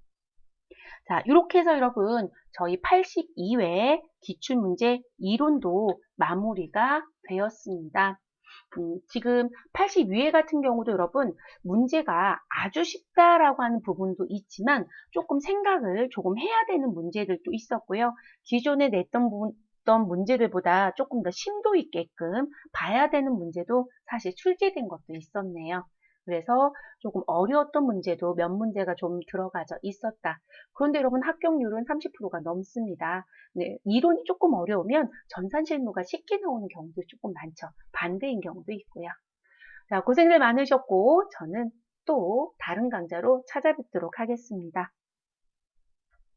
Speaker 1: 자, 이렇게 해서 여러분 저희 82회 기출문제 이론도 마무리가 되었습니다. 지금 82회 같은 경우도 여러분 문제가 아주 쉽다라고 하는 부분도 있지만 조금 생각을 조금 해야 되는 문제들도 있었고요. 기존에 냈던 문제들보다 조금 더 심도 있게끔 봐야 되는 문제도 사실 출제된 것도 있었네요. 그래서 조금 어려웠던 문제도 몇 문제가 좀 들어가져 있었다. 그런데 여러분 합격률은 30%가 넘습니다. 네, 이론이 조금 어려우면 전산실무가 쉽게 나오는 경우도 조금 많죠. 반대인 경우도 있고요. 자, 고생들 많으셨고 저는 또 다른 강좌로 찾아뵙도록 하겠습니다.